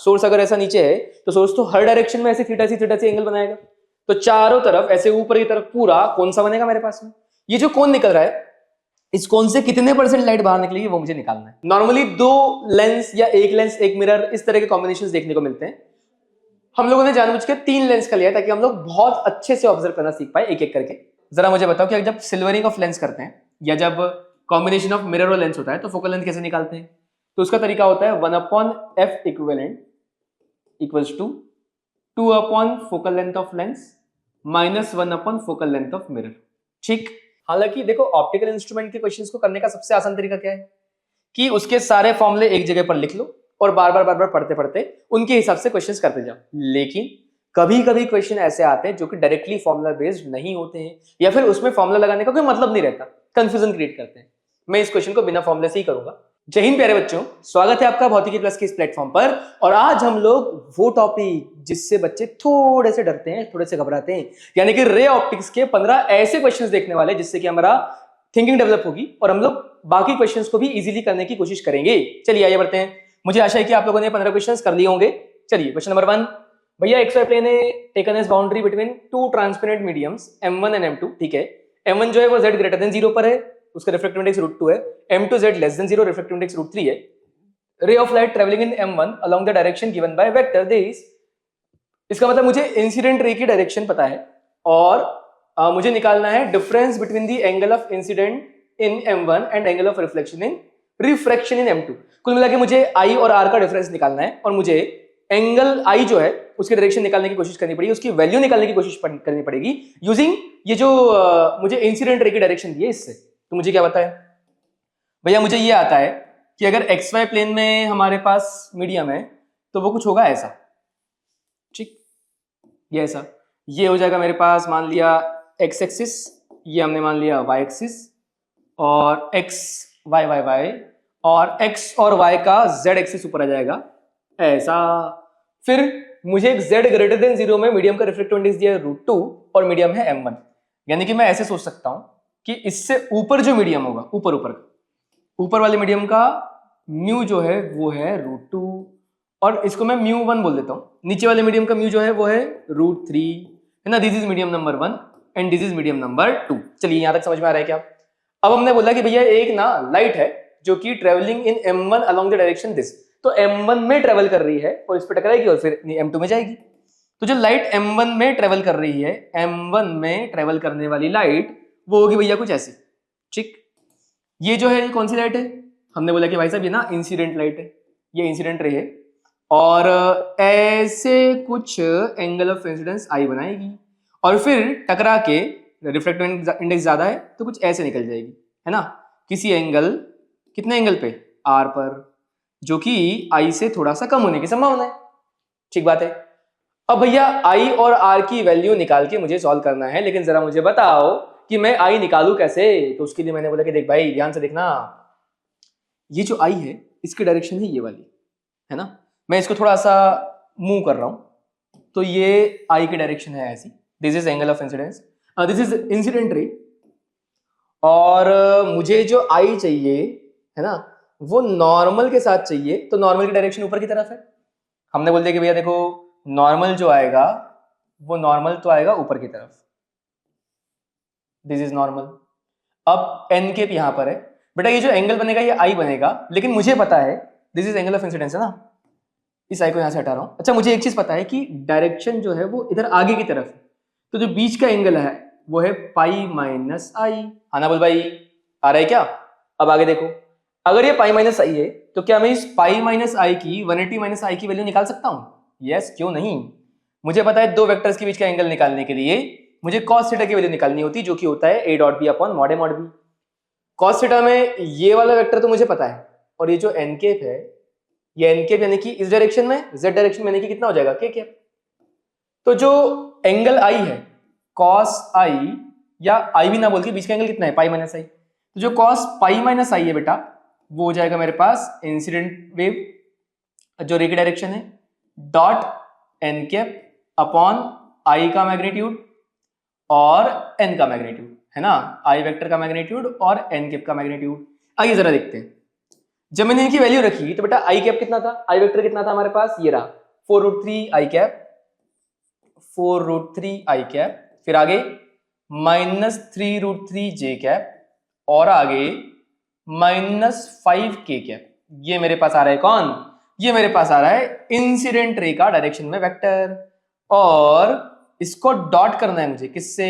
Source अगर ऐसा नीचे है तो सोर्स तो हर डायरेक्शन में ऐसे थीटा सी एंगल बनाएगा, तो चारों तरफ ऐसे ऊपर की तरफ पूरा कौन सा बनेगा मेरे पास में। ये जो कौन निकल रहा है, इस कौन से कितने परसेंट लाइट बाहर निकलेगी वो मुझे निकालना है। नॉर्मली दो लेंस या एक लेंस एक मिरर इस तरह के कॉम्बिनेशंस देखने को मिलते हैं। हम लोगों ने जानबूझ के 3 लेंस का लिया ताकि हम लोग बहुत अच्छे से ऑब्जर्व करना सीख पाए एक एक करके। जरा मुझे बताओ कि जब सिल्वरिंग ऑफ लेंस करते हैं या जब कॉम्बिनेशन ऑफ मिरर और लेंस होता है तो फोकल लेंथ कैसे निकालते हैं। तो उसका तरीका होता है 1/f equivalent equals to 2 focal length of lens minus 1 focal length of mirror. ठीक, हालांकि देखो ऑप्टिकल इंस्ट्रूमेंट के क्वेश्चंस को करने का सबसे आसान तरीका क्या है कि उसके सारे फॉर्मूले एक जगह पर लिख लो और बार बार पढ़ते पढ़ते उनके हिसाब से क्वेश्चंस करते जाओ। लेकिन कभी कभी क्वेश्चन ऐसे आते हैं जो कि डायरेक्टली फॉर्मूला बेस्ड नहीं होते हैं या फिर उसमें फॉर्मूला लगाने का कोई मतलब नहीं रहता, कंफ्यूजन क्रिएट करते हैं। मैं इस क्वेश्चन को बिना फॉर्मूले से ही करूंगा। जय हिंद प्यारे बच्चों, स्वागत है आपका भौतिकी प्लस के इस प्लेटफॉर्म पर। और आज हम लोग वो टॉपिक जिससे बच्चे थोड़े से डरते हैं, थोड़े से घबराते हैं, यानी कि रे ऑप्टिक्स के 15 ऐसे क्वेश्चंस देखने वाले जिससे कि हमारा थिंकिंग डेवलप होगी और हम लोग बाकी क्वेश्चंस को भी इजीली करने की कोशिश करेंगे। चलिए आइए बढ़ते हैं। मुझे आशा है कि आप लोगों ने 15 क्वेश्चंस कर लिए होंगे। चलिए क्वेश्चन नंबर 1, भैया XY प्लेन है taken as boundary between two transparent mediums M1 and M2। ठीक है, M1 जो है वो Z ग्रेटर देन 0 पर है, उसका रिफ्रैक्टिव इंडेक्स √2 है। M2 Z less than 0, refractive index √3 है। Ray of light travelling in M1 along the direction given by vector this. इसका मतलब मुझे इंसिडेंट रे की डायरेक्शन पता है और मुझे निकालना है difference between the angle of incident in M1 and angle of reflection in refraction in M2। कुल मिला के मुझे I और R का डिफरेंस निकालना है और मुझे एंगल I जो है उसकी डायरेक्शन निकालने की कोशिश करनी पड़ेगी, उसकी वैल्यू निकालने की कोशिश करनी पड़ेगी यूजिंग ये जो मुझे इंसिडेंट रे की डायरेक्शन दी है इससे। तो मुझे क्या पता है भैया, मुझे ये आता है कि अगर XY प्लेन में हमारे पास मीडियम है तो वो कुछ होगा ऐसा। ठीक, ये ऐसा, ये हो जाएगा मेरे पास मान लिया X एक्सिस, ये हमने मान लिया Y एक्सिस और X Y Y Y और X और Y का Z एक्सिस ऊपर आ जाएगा ऐसा। फिर मुझे एक Z ग्रेटर देन 0 में मीडियम का रिफ्रैक्टिव इंडेक्स दिया है √2 और मीडियम है M1। यानी कि मैं ऐसे सोच सकता हूं कि इससे ऊपर जो मीडियम होगा, ऊपर वाले मीडियम का म्यू जो है वो है √2 और इसको मैं μ1 बोल देता हूं। नीचे वाले मीडियम का म्यू जो है वो है √3, है ना। This is medium number 1 and this is medium number 2। चलिए यहां तक समझ में आ रहा है क्या। अब हमने बोला कि भैया एक ना लाइट है जो कि travelling in M1 along the direction this, तो M1 में ट्रेवल कर रही है और इस पर टकराएगी और फिर M2 में जाएगी। तो जो लाइट M1 में ट्रेवल कर रही है, M1 में ट्रेवल करने वाली लाइट वो होगी भैया कुछ ऐसी। ठीक, ये जो है कौन सी लाइट है, हमने बोला कि भाई साहब ये ना इंसिडेंट लाइट है, ये इंसिडेंट रे है और ऐसे कुछ एंगल ऑफ इंसिडेंस I बनाएगी और फिर टकरा के रिफ्रैक्टिव इंडेक्स ज्यादा है तो कुछ ऐसे निकल जाएगी, है ना, किसी एंगल, कितने एंगल पे, R पर, जो कि I से थोड़ा सा कम होने की संभावना है। ठीक बात है। अब भैया I और R की वैल्यू निकाल के मुझे सॉल्व करना है, लेकिन जरा मुझे बताओ कि मैं I निकालू कैसे। तो उसके लिए मैंने बोला कि देख भाई ध्यान से देखना, ये जो I है इसकी डायरेक्शन है ये वाली, है ना। मैं इसको थोड़ा सा मूव कर रहा हूं तो ये I की डायरेक्शन है ऐसी। This is angle of incidence, this is incident ray और मुझे जो I चाहिए, है ना, वो नॉर्मल के साथ चाहिए। तो नॉर्मल की डायरेक्शन ऊपर की तरफ है। हमने बोल दिया कि भैया देखो नॉर्मल जो आएगा वो नॉर्मल तो आएगा ऊपर की तरफ, दिस इज नॉर्मल। अब n केप यहां पर है बेटा, ये जो एंगल बनेगा ये I बनेगा, लेकिन मुझे पता है this is angle of incidence, है ना। इस I को यहां से हटा रहा हूं। अच्छा, मुझे एक चीज पता है कि डायरेक्शन जो है वो इधर आगे की तरफ है, तो जो बीच का एंगल है वो है पाई माइनस I। आना बोल भाई, आ रहा है क्या। अब आगे देखो, अगर ये पाई माइनस I है तो क्या मैं इस पाई माइनस I की 180 माइनस I की वैल्यू निकाल सकता हूं। यस, क्यों नहीं। मुझे पता है दो वेक्टर्स के बीच का एंगल निकालने के लिए मुझे cos थीटा की वैल्यू निकालनी होती, जो कि होता है a dot B upon mod A mod B. cos theta में ये वाला वेक्टर तो मुझे पता है और ये जो n केप है, ये n केप यानी कि इस डायरेक्शन में, z डायरेक्शन में, यानी कि कितना हो जाएगा k केप। तो जो एंगल I है cos I, या I भी ना बोल के बीच का एंगल कितना है, पाई माइनस I, तो जो cos पाई माइनस I है बेटा वो हो जाएगा मेरे पास इंसिडेंट वेव जो रे की डायरेक्शन है dot n cap upon I का मैग्नीट्यूड और n का मैग्नीट्यूड, है ना, I वेक्टर का मैग्नीट्यूड और n कैप का मैग्नीट्यूड। आइए जरा देखते हैं, जब मैंने इनकी वैल्यू रखी तो बेटा आई कैप कितना था, आई वेक्टर कितना था हमारे पास, ये रहा 4√3 आई कैप, 4√3 आई कैप, फिर आगे -3√3 जे कैप, और आगे -5 के कैप। ये मेरे पास आ रहा है कौन, ये मेरे पास आ रहा है इंसिडेंट रे का डायरेक्शन में वेक्टर, और इसको डॉट करना है मुझे किससे,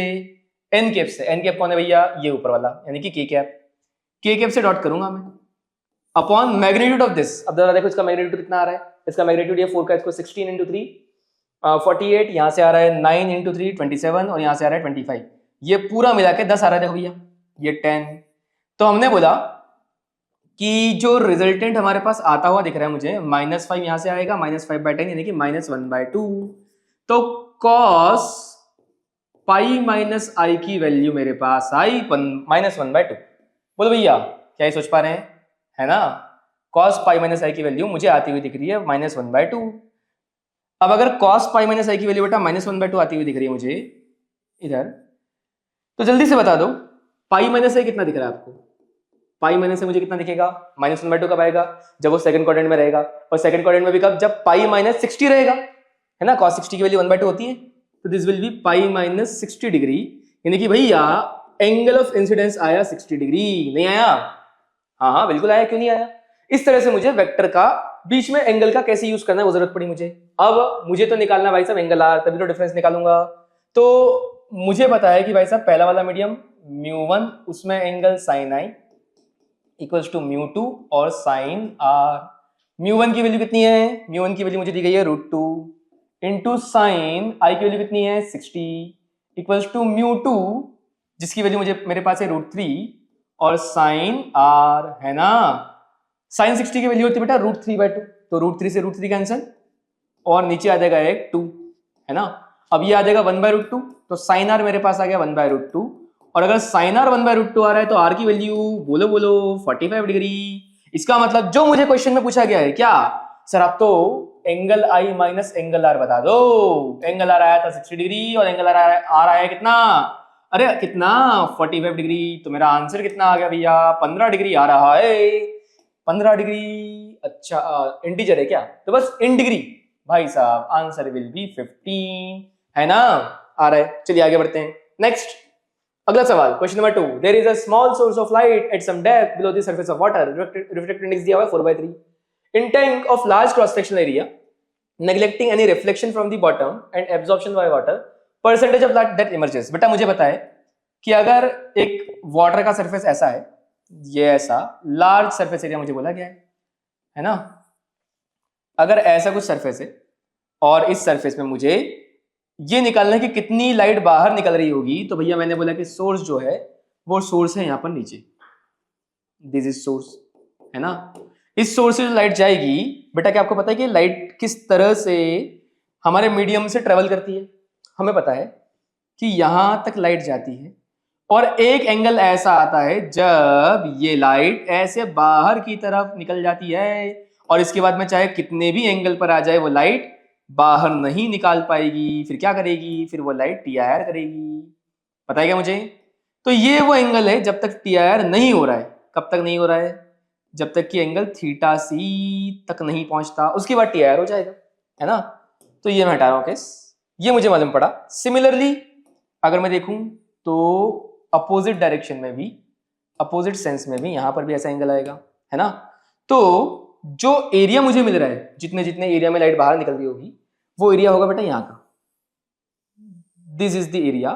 एन कैप से। एन कैप कौन है भैया, ये ऊपर वाला यानी कि के कैप। के कैप से डॉट करूंगा मैं अपॉन मैग्नीट्यूड ऑफ दिस। अब जरा देखो इसका मैग्नीट्यूड कितना आ रहा है, इसका मैग्नीट्यूड ये 4 का, इसको 16 इंटू 3 48, यहाँ से आ रहा है 9 इंटू 3 27, और यहाँ से आ रहा है 25। ये पूरा मिला के 10 आ रहा है देखो भैया, ये 10। तो हमने बोला कि जो रिजल्टेंट हमारे पास आता हुआ दिख रहा है मुझे, -5 यहाँ से आएगा, -5/10 यानी कि -1/2। तो cos पाई माइनस आई की वैल्यू मेरे पास आई -1/2। बोलो भैया क्या ये सोच पा रहे हैं, है ना। cos पाई माइनस आई की वैल्यू मुझे आती हुई दिख रही है -1/2। अब अगर cos पाई माइनस आई की वैल्यू बेटा -1/2 आती हुई दिख रही है मुझे इधर, तो जल्दी से बता दो पाई माइनस आई कितना दिख रहा है आपको। पाई माइनस से मुझे कितना दिखेगा, -1/2 कब आएगा, जब वो सेकंड क्वाड्रेंट में रहेगा, और सेकंड क्वाड्रेंट में भी कब, जब पाई -60 रहेगा, है ना। cos 60 की वैल्यू 1/2 होती है, तो this will be pi -60 degree, यानी कि भैया एंगल ऑफ इंसिडेंस आया 60 डिग्री। नहीं आया, हाँ हाँ बिल्कुल आया, क्यों नहीं आया। इस तरह से मुझे वेक्टर का बीच में एंगल का कैसे यूज करना है वो जरूरत पड़ी मुझे। अब मुझे तो निकालना भाई साहब एंगल आर, तभी तो डिफरेंस निकालूंगा। तो मुझे पता है कि भाई साहब पहला वाला मीडियम μ1, उसमें angle sine i equals to μ2 और साइन आर। μ1 की वैल्यू कितनी है, μ1 की वैल्यू मुझे दी गई है √2 इंटू साइन आई की वैल्यू कितनी है 60 इक्वल्स टू μ2, जिसकी वैल्यू मुझे मेरे पास है √3 और साइन आर, है ना। साइन 60 की वैल्यू होती है बेटा √3/2, तो √3 से √3 कैंसिल, और नीचे आ जाएगा एक 2, है ना। अब ये आ जाएगा 1/√2, तो साइन आर मेरे पास आ गया 1/√2, और अगर साइन आर 1/√2 आ रहा है तो आर की वैल्यू बोलो बोलो 45 डिग्री। इसका मतलब जो मुझे क्वेश्चन में पूछा गया है, क्या सर आप तो angle I minus angle R बता दो। एंगल आर आया था 60 डिग्री और एंगल आर आया कितना, अरे कितना 45 डिग्री। तो मेरा आंसर कितना आ गया भैया, 15 डिग्री आ रहा है, 15 डिग्री। अच्छा इंटीजर है क्या, तो बस इन डिग्री भाई साहब आंसर विल बी 15, है ना, आ रहा है। चलिए आगे बढ़ते हैं। नेक्स्ट अगला सवाल, question number 2। There is a small source of light at some depth below the surface of water, reflected index दिया हुआ है 4/3 in tank of large cross sectional area, neglecting any reflection from the bottom and absorption by water, percentage of light that emerges. बेटा मुझे पता है कि अगर एक वाटर का सरफेस ऐसा है, ये ऐसा लार्ज सरफेस एरिया मुझे बोला गया है ना। अगर ऐसा कुछ सरफेस है और इस सरफेस में मुझे ये निकालना है कि कितनी लाइट बाहर निकल रही होगी, तो भैया मैंने बोला कि सोर्स जो है वो सोर्स है यहां पर नीचे, दिस इज सोर्स, है ना। इस सोर्स से जो लाइट जाएगी बेटा, क्या आपको पता है कि लाइट किस तरह से हमारे मीडियम से ट्रेवल करती है। हमें पता है कि यहां तक लाइट जाती है और एक एंगल ऐसा आता है जब ये लाइट ऐसे बाहर की तरफ निकल जाती है, और इसके बाद में चाहे कितने भी एंगल पर आ जाए वो लाइट बाहर नहीं निकाल पाएगी। फिर क्या करेगी, फिर वो लाइट TIR करेगी। पता है क्या मुझे। तो ये वो एंगल है जब तक TIR नहीं हो रहा है। कब तक नहीं हो रहा है, जब तक कि एंगल θc तक नहीं पहुंचता, उसके बाद TIR हो जाएगा, है ना। तो ये मैं हटा रहा हूं केस, ये मुझे मालूम पड़ा। सिमिलरली अगर मैं देखूं तो अपोजिट डायरेक्शन में भी, अपोजिट सेंस में भी यहां पर भी ऐसा एंगल आएगा, है ना। तो जो एरिया मुझे मिल रहा है, जितने जितने एरिया में लाइट बाहर निकल रही होगी, वो एरिया होगा बेटा यहाँ का। दिस इज द एरिया,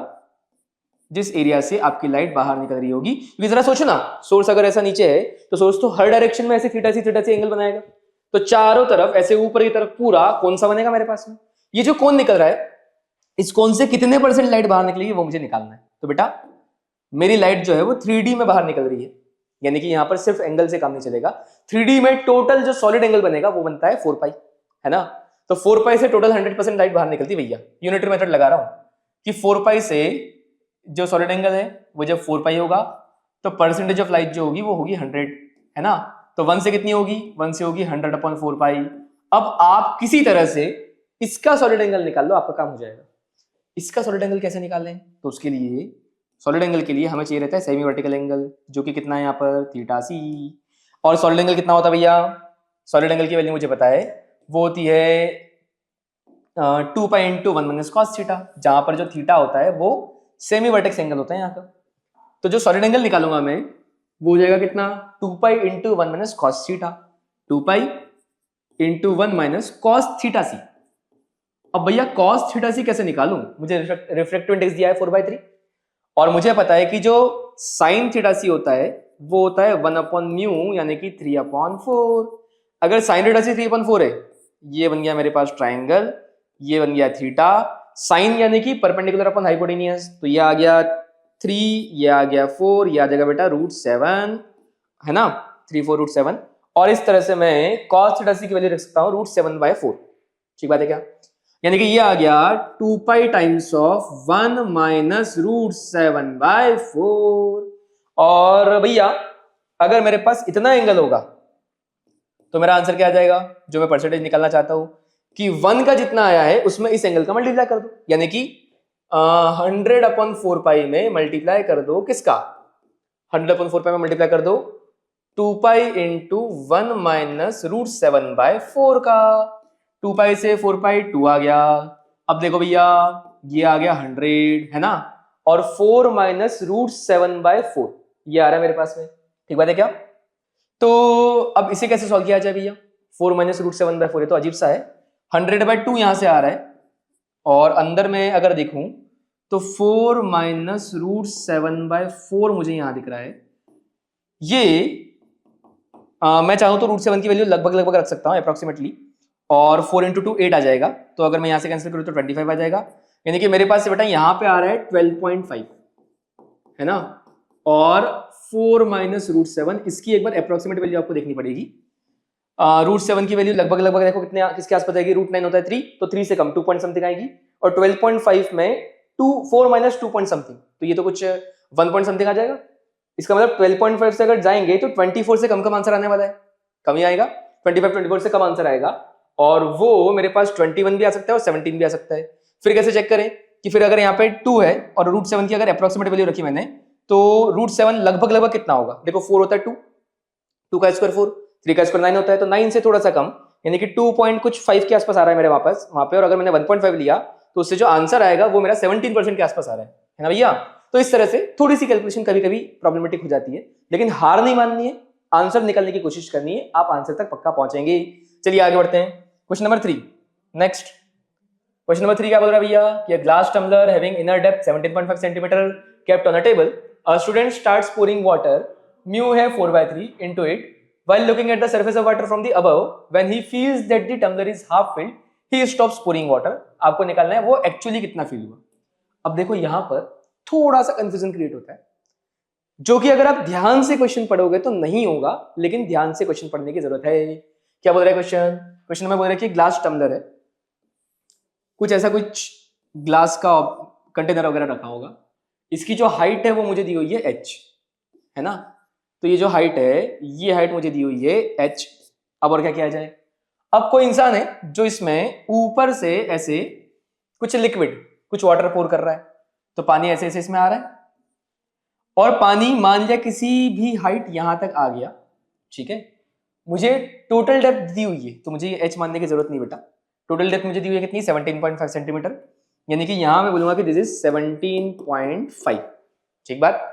जिस एरिया से आपकी लाइट बाहर निकल रही होगी। क्योंकि जरा सोचो ना, सोर्स अगर ऐसा नीचे है तो सोर्स तो हर डायरेक्शन में ऐसे θc एंगल बनाएगा, तो चारों तरफ ऐसे ऊपर की तरफ पूरा कौन सा बनेगा मेरे पास में। ये जो कौन निकल रहा है, इस कौन से कितने % लाइट बाहर निकलेगी वो मुझे निकालना है। तो बेटा मेरी लाइट जो है वो 3D में बाहर निकल रही है, यानी कि यहां पर सिर्फ एंगल से काम नहीं चलेगा। 3D में टोटल जो सॉलिड एंगल बनेगा वो बनता है 4 पाई, है ना। तो 4 पाई से टोटल 100% लाइट बाहर निकलती भैया। यूनिटरी मेथड लगा रहा हूं कि 4 पाई से जो सॉलिड एंगल है वो जब 4 पाई होगा तो परसेंटेज ऑफ लाइट जो होगी वो होगी 100, है ना। तो 1 से कितनी होगी, 1 से होगी 100/4 पाई। अब आप किसी तरह से इसका सॉलिड एंगल निकाल लो, आपका काम हो जाएगा। इसका सॉलिड एंगल कैसे निकालें, तो उसके लिए सॉलिड एंगल के लिए हमें चाहिए रहता है सेमी वर्टिकल एंगल, जो कि कितना है यहाँ पर θc, और सॉलिड एंगल कितना होता है भैया? सॉलिड एंगल की वैल्यू मुझे पता है, वो होती है 2 pi into 1 minus cos theta, जहां पर जो थीटा होता है वो सेमी वर्टेक्स एंगल होता है यहाँ का। तो जो सॉलिड एंगल निकालूंगा मैं वो हो जाएगा कितना? 2 pi into 1 minus cos theta, 2 pi into 1 minus cos theta C. अब भैया कॉस थीटा सी कैसे निकालूं? मुझे रिफ्रैक्टिव इंडेक्स दिया है 4/3 और मुझे पता है कि जो साइन थीटा सी होता है वो होता है 1/μ यानी कि 3/4। अगर साइन थीटा सी 3/4 है, ये बन गया मेरे पास ट्राइंगल, ये बन गया थीटा, साइन यानी कि परपेंडिकुलर अपॉन हाइपोटेनियस, तो ये आ गया 3, ये आ गया 4, ये आ जाएगा बेटा √7, है ना, 3 4 √7। और इस तरह से मैं cos थीटा सी की वैल्यू रख सकता हूँ √7/4। ठीक बात है क्या? यानी कि ये आ गया 2 पाई टाइम्स ऑफ 1 माइनस √7/4। और भैया अगर मेरे पास इतना एंगल होगा तो मेरा आंसर क्या आ जाएगा, जो मैं परसेंटेज निकालना चाहता हूं कि 1 का जितना आया है उसमें इस एंगल का मल्टीप्लाई कर दो, यानी कि 100/4 पाई में मल्टीप्लाई कर दो किसका? 100/4 पाई में मल्टीप्लाई कर दो 2 पाई इंटू 1 माइनस √7/4 का। 2 पाई से 4 पाई 2 आ गया। अब देखो भैया ये आ गया 100, है ना, और 4 माइनस √7/4 ये आ रहा है मेरे पास में। ठीक बात है क्या? तो अब इसे कैसे सॉल्व किया जाए भैया? 4 माइनस √7/4, ये तो अजीब सा है। 100/2 यहां से आ रहा है और अंदर में अगर देखूं तो 4 माइनस √7/4 मुझे यहां दिख रहा है। ये मैं चाहूं तो √7 की वैल्यू लगभग रख सकता हूं अप्रोक्सीमेटली, और 4 इंटू 2 8 आ जाएगा। तो अगर मैं यहां से कैंसिल करूं तो 25 आ जाएगा, यानी कि मेरे पास बेटा यहां पे आ रहा है 12.5, है ना, और 4 माइनस √7, इसकी एक बार अप्रोक्सीमेट वैल्यू आपको देखनी पड़ेगी। √7 की वैल्यू लगभग देखो कितने किसके आसपास आएगी? √9 होता है 3, तो 3 से कम 2 पॉइंट समथिंग आएगी, और 12.5 में 4 माइनस 2 पॉइंट समथिंग, तो ये तो कुछ 1 पॉइंट समथिंग आ जाएगा। इसका मतलब 12.5 से अगर जाएंगे तो 24 से कम आंसर आने वाला है, कम ही आएगा, 24 से कम आंसर आएगा, और वो मेरे पास 21 भी आ सकता है और 17 भी आ सकता है। फिर कैसे चेक करें कि फिर अगर यहाँ पे 2 है और √7 की अगर अप्रोक्सीमेट वैल्यू रखी मैंने, तो √7 लगभग कितना होगा? देखो 4 होता है 2 का स्क्वायर 4, 3 का स्क्वायर 9 होता है, तो 9 से थोड़ा सा कम, यानी कि 2 पॉइंट कुछ 5 के आसपास आ रहा है मेरे वापस वहां पे, और अगर मैंने 1.5 लिया तो उससे जो आंसर आएगा वो मेरा 17% के आसपास आ रहा है ना भैया? तो इस तरह से थोड़ी सी कैलकुलेशन कभी कभी प्रॉब्लमेटिक हो जाती है, लेकिन हार नहीं माननी है, आंसर निकालने की कोशिश करनी है, आप आंसर तक पक्का पहुंचेंगे। चलिए आगे बढ़ते हैं, question number 3। Next question number 3 क्या बोल रहा है भैया कि a glass tumbler having inner depth 17.5 centimeter kept on a table, a student starts pouring water mu है 4/3 into it while looking at the surface of water from the above. When he feels that the tumbler is half filled, he stops pouring water. आपको निकालना है वो actually कितना feel हुआ। अब देखो यहां पर थोड़ा सा कंफ्यूजन क्रिएट होता है, जो कि अगर आप ध्यान से क्वेश्चन पढ़ोगे तो नहीं होगा, लेकिन ध्यान से क्वेश्चन पढ़ने की जरूरत है। क्या बोल रहा है क्वेश्चन में बोल रहा है कि ग्लास टम्बलर है, कुछ ऐसा कुछ ग्लास का कंटेनर वगैरह रखा होगा, इसकी जो हाइट है वो मुझे दी हुई है h, है ना, तो ये जो हाइट है ये हाइट मुझे दी हुई है h। अब और क्या किया जाए? अब कोई इंसान है जो इसमें ऊपर से ऐसे कुछ लिक्विड कुछ वाटर पोर कर रहा है, तो पानी ऐसे ऐसे इसमें आ रहा है, और पानी मान लिया किसी भी हाइट यहां तक आ गया, ठीक है, मुझे टोटल डेप्थ दी हुई है तो मुझे ये h मानने की जरूरत नहीं बेटा। टोटल डेप्थ मुझे दी हुई है कितनी? 17.5 सेंटीमीटर, यानी कि यहां मैं बोलूंगा कि दिस इज 17.5। ठीक बात।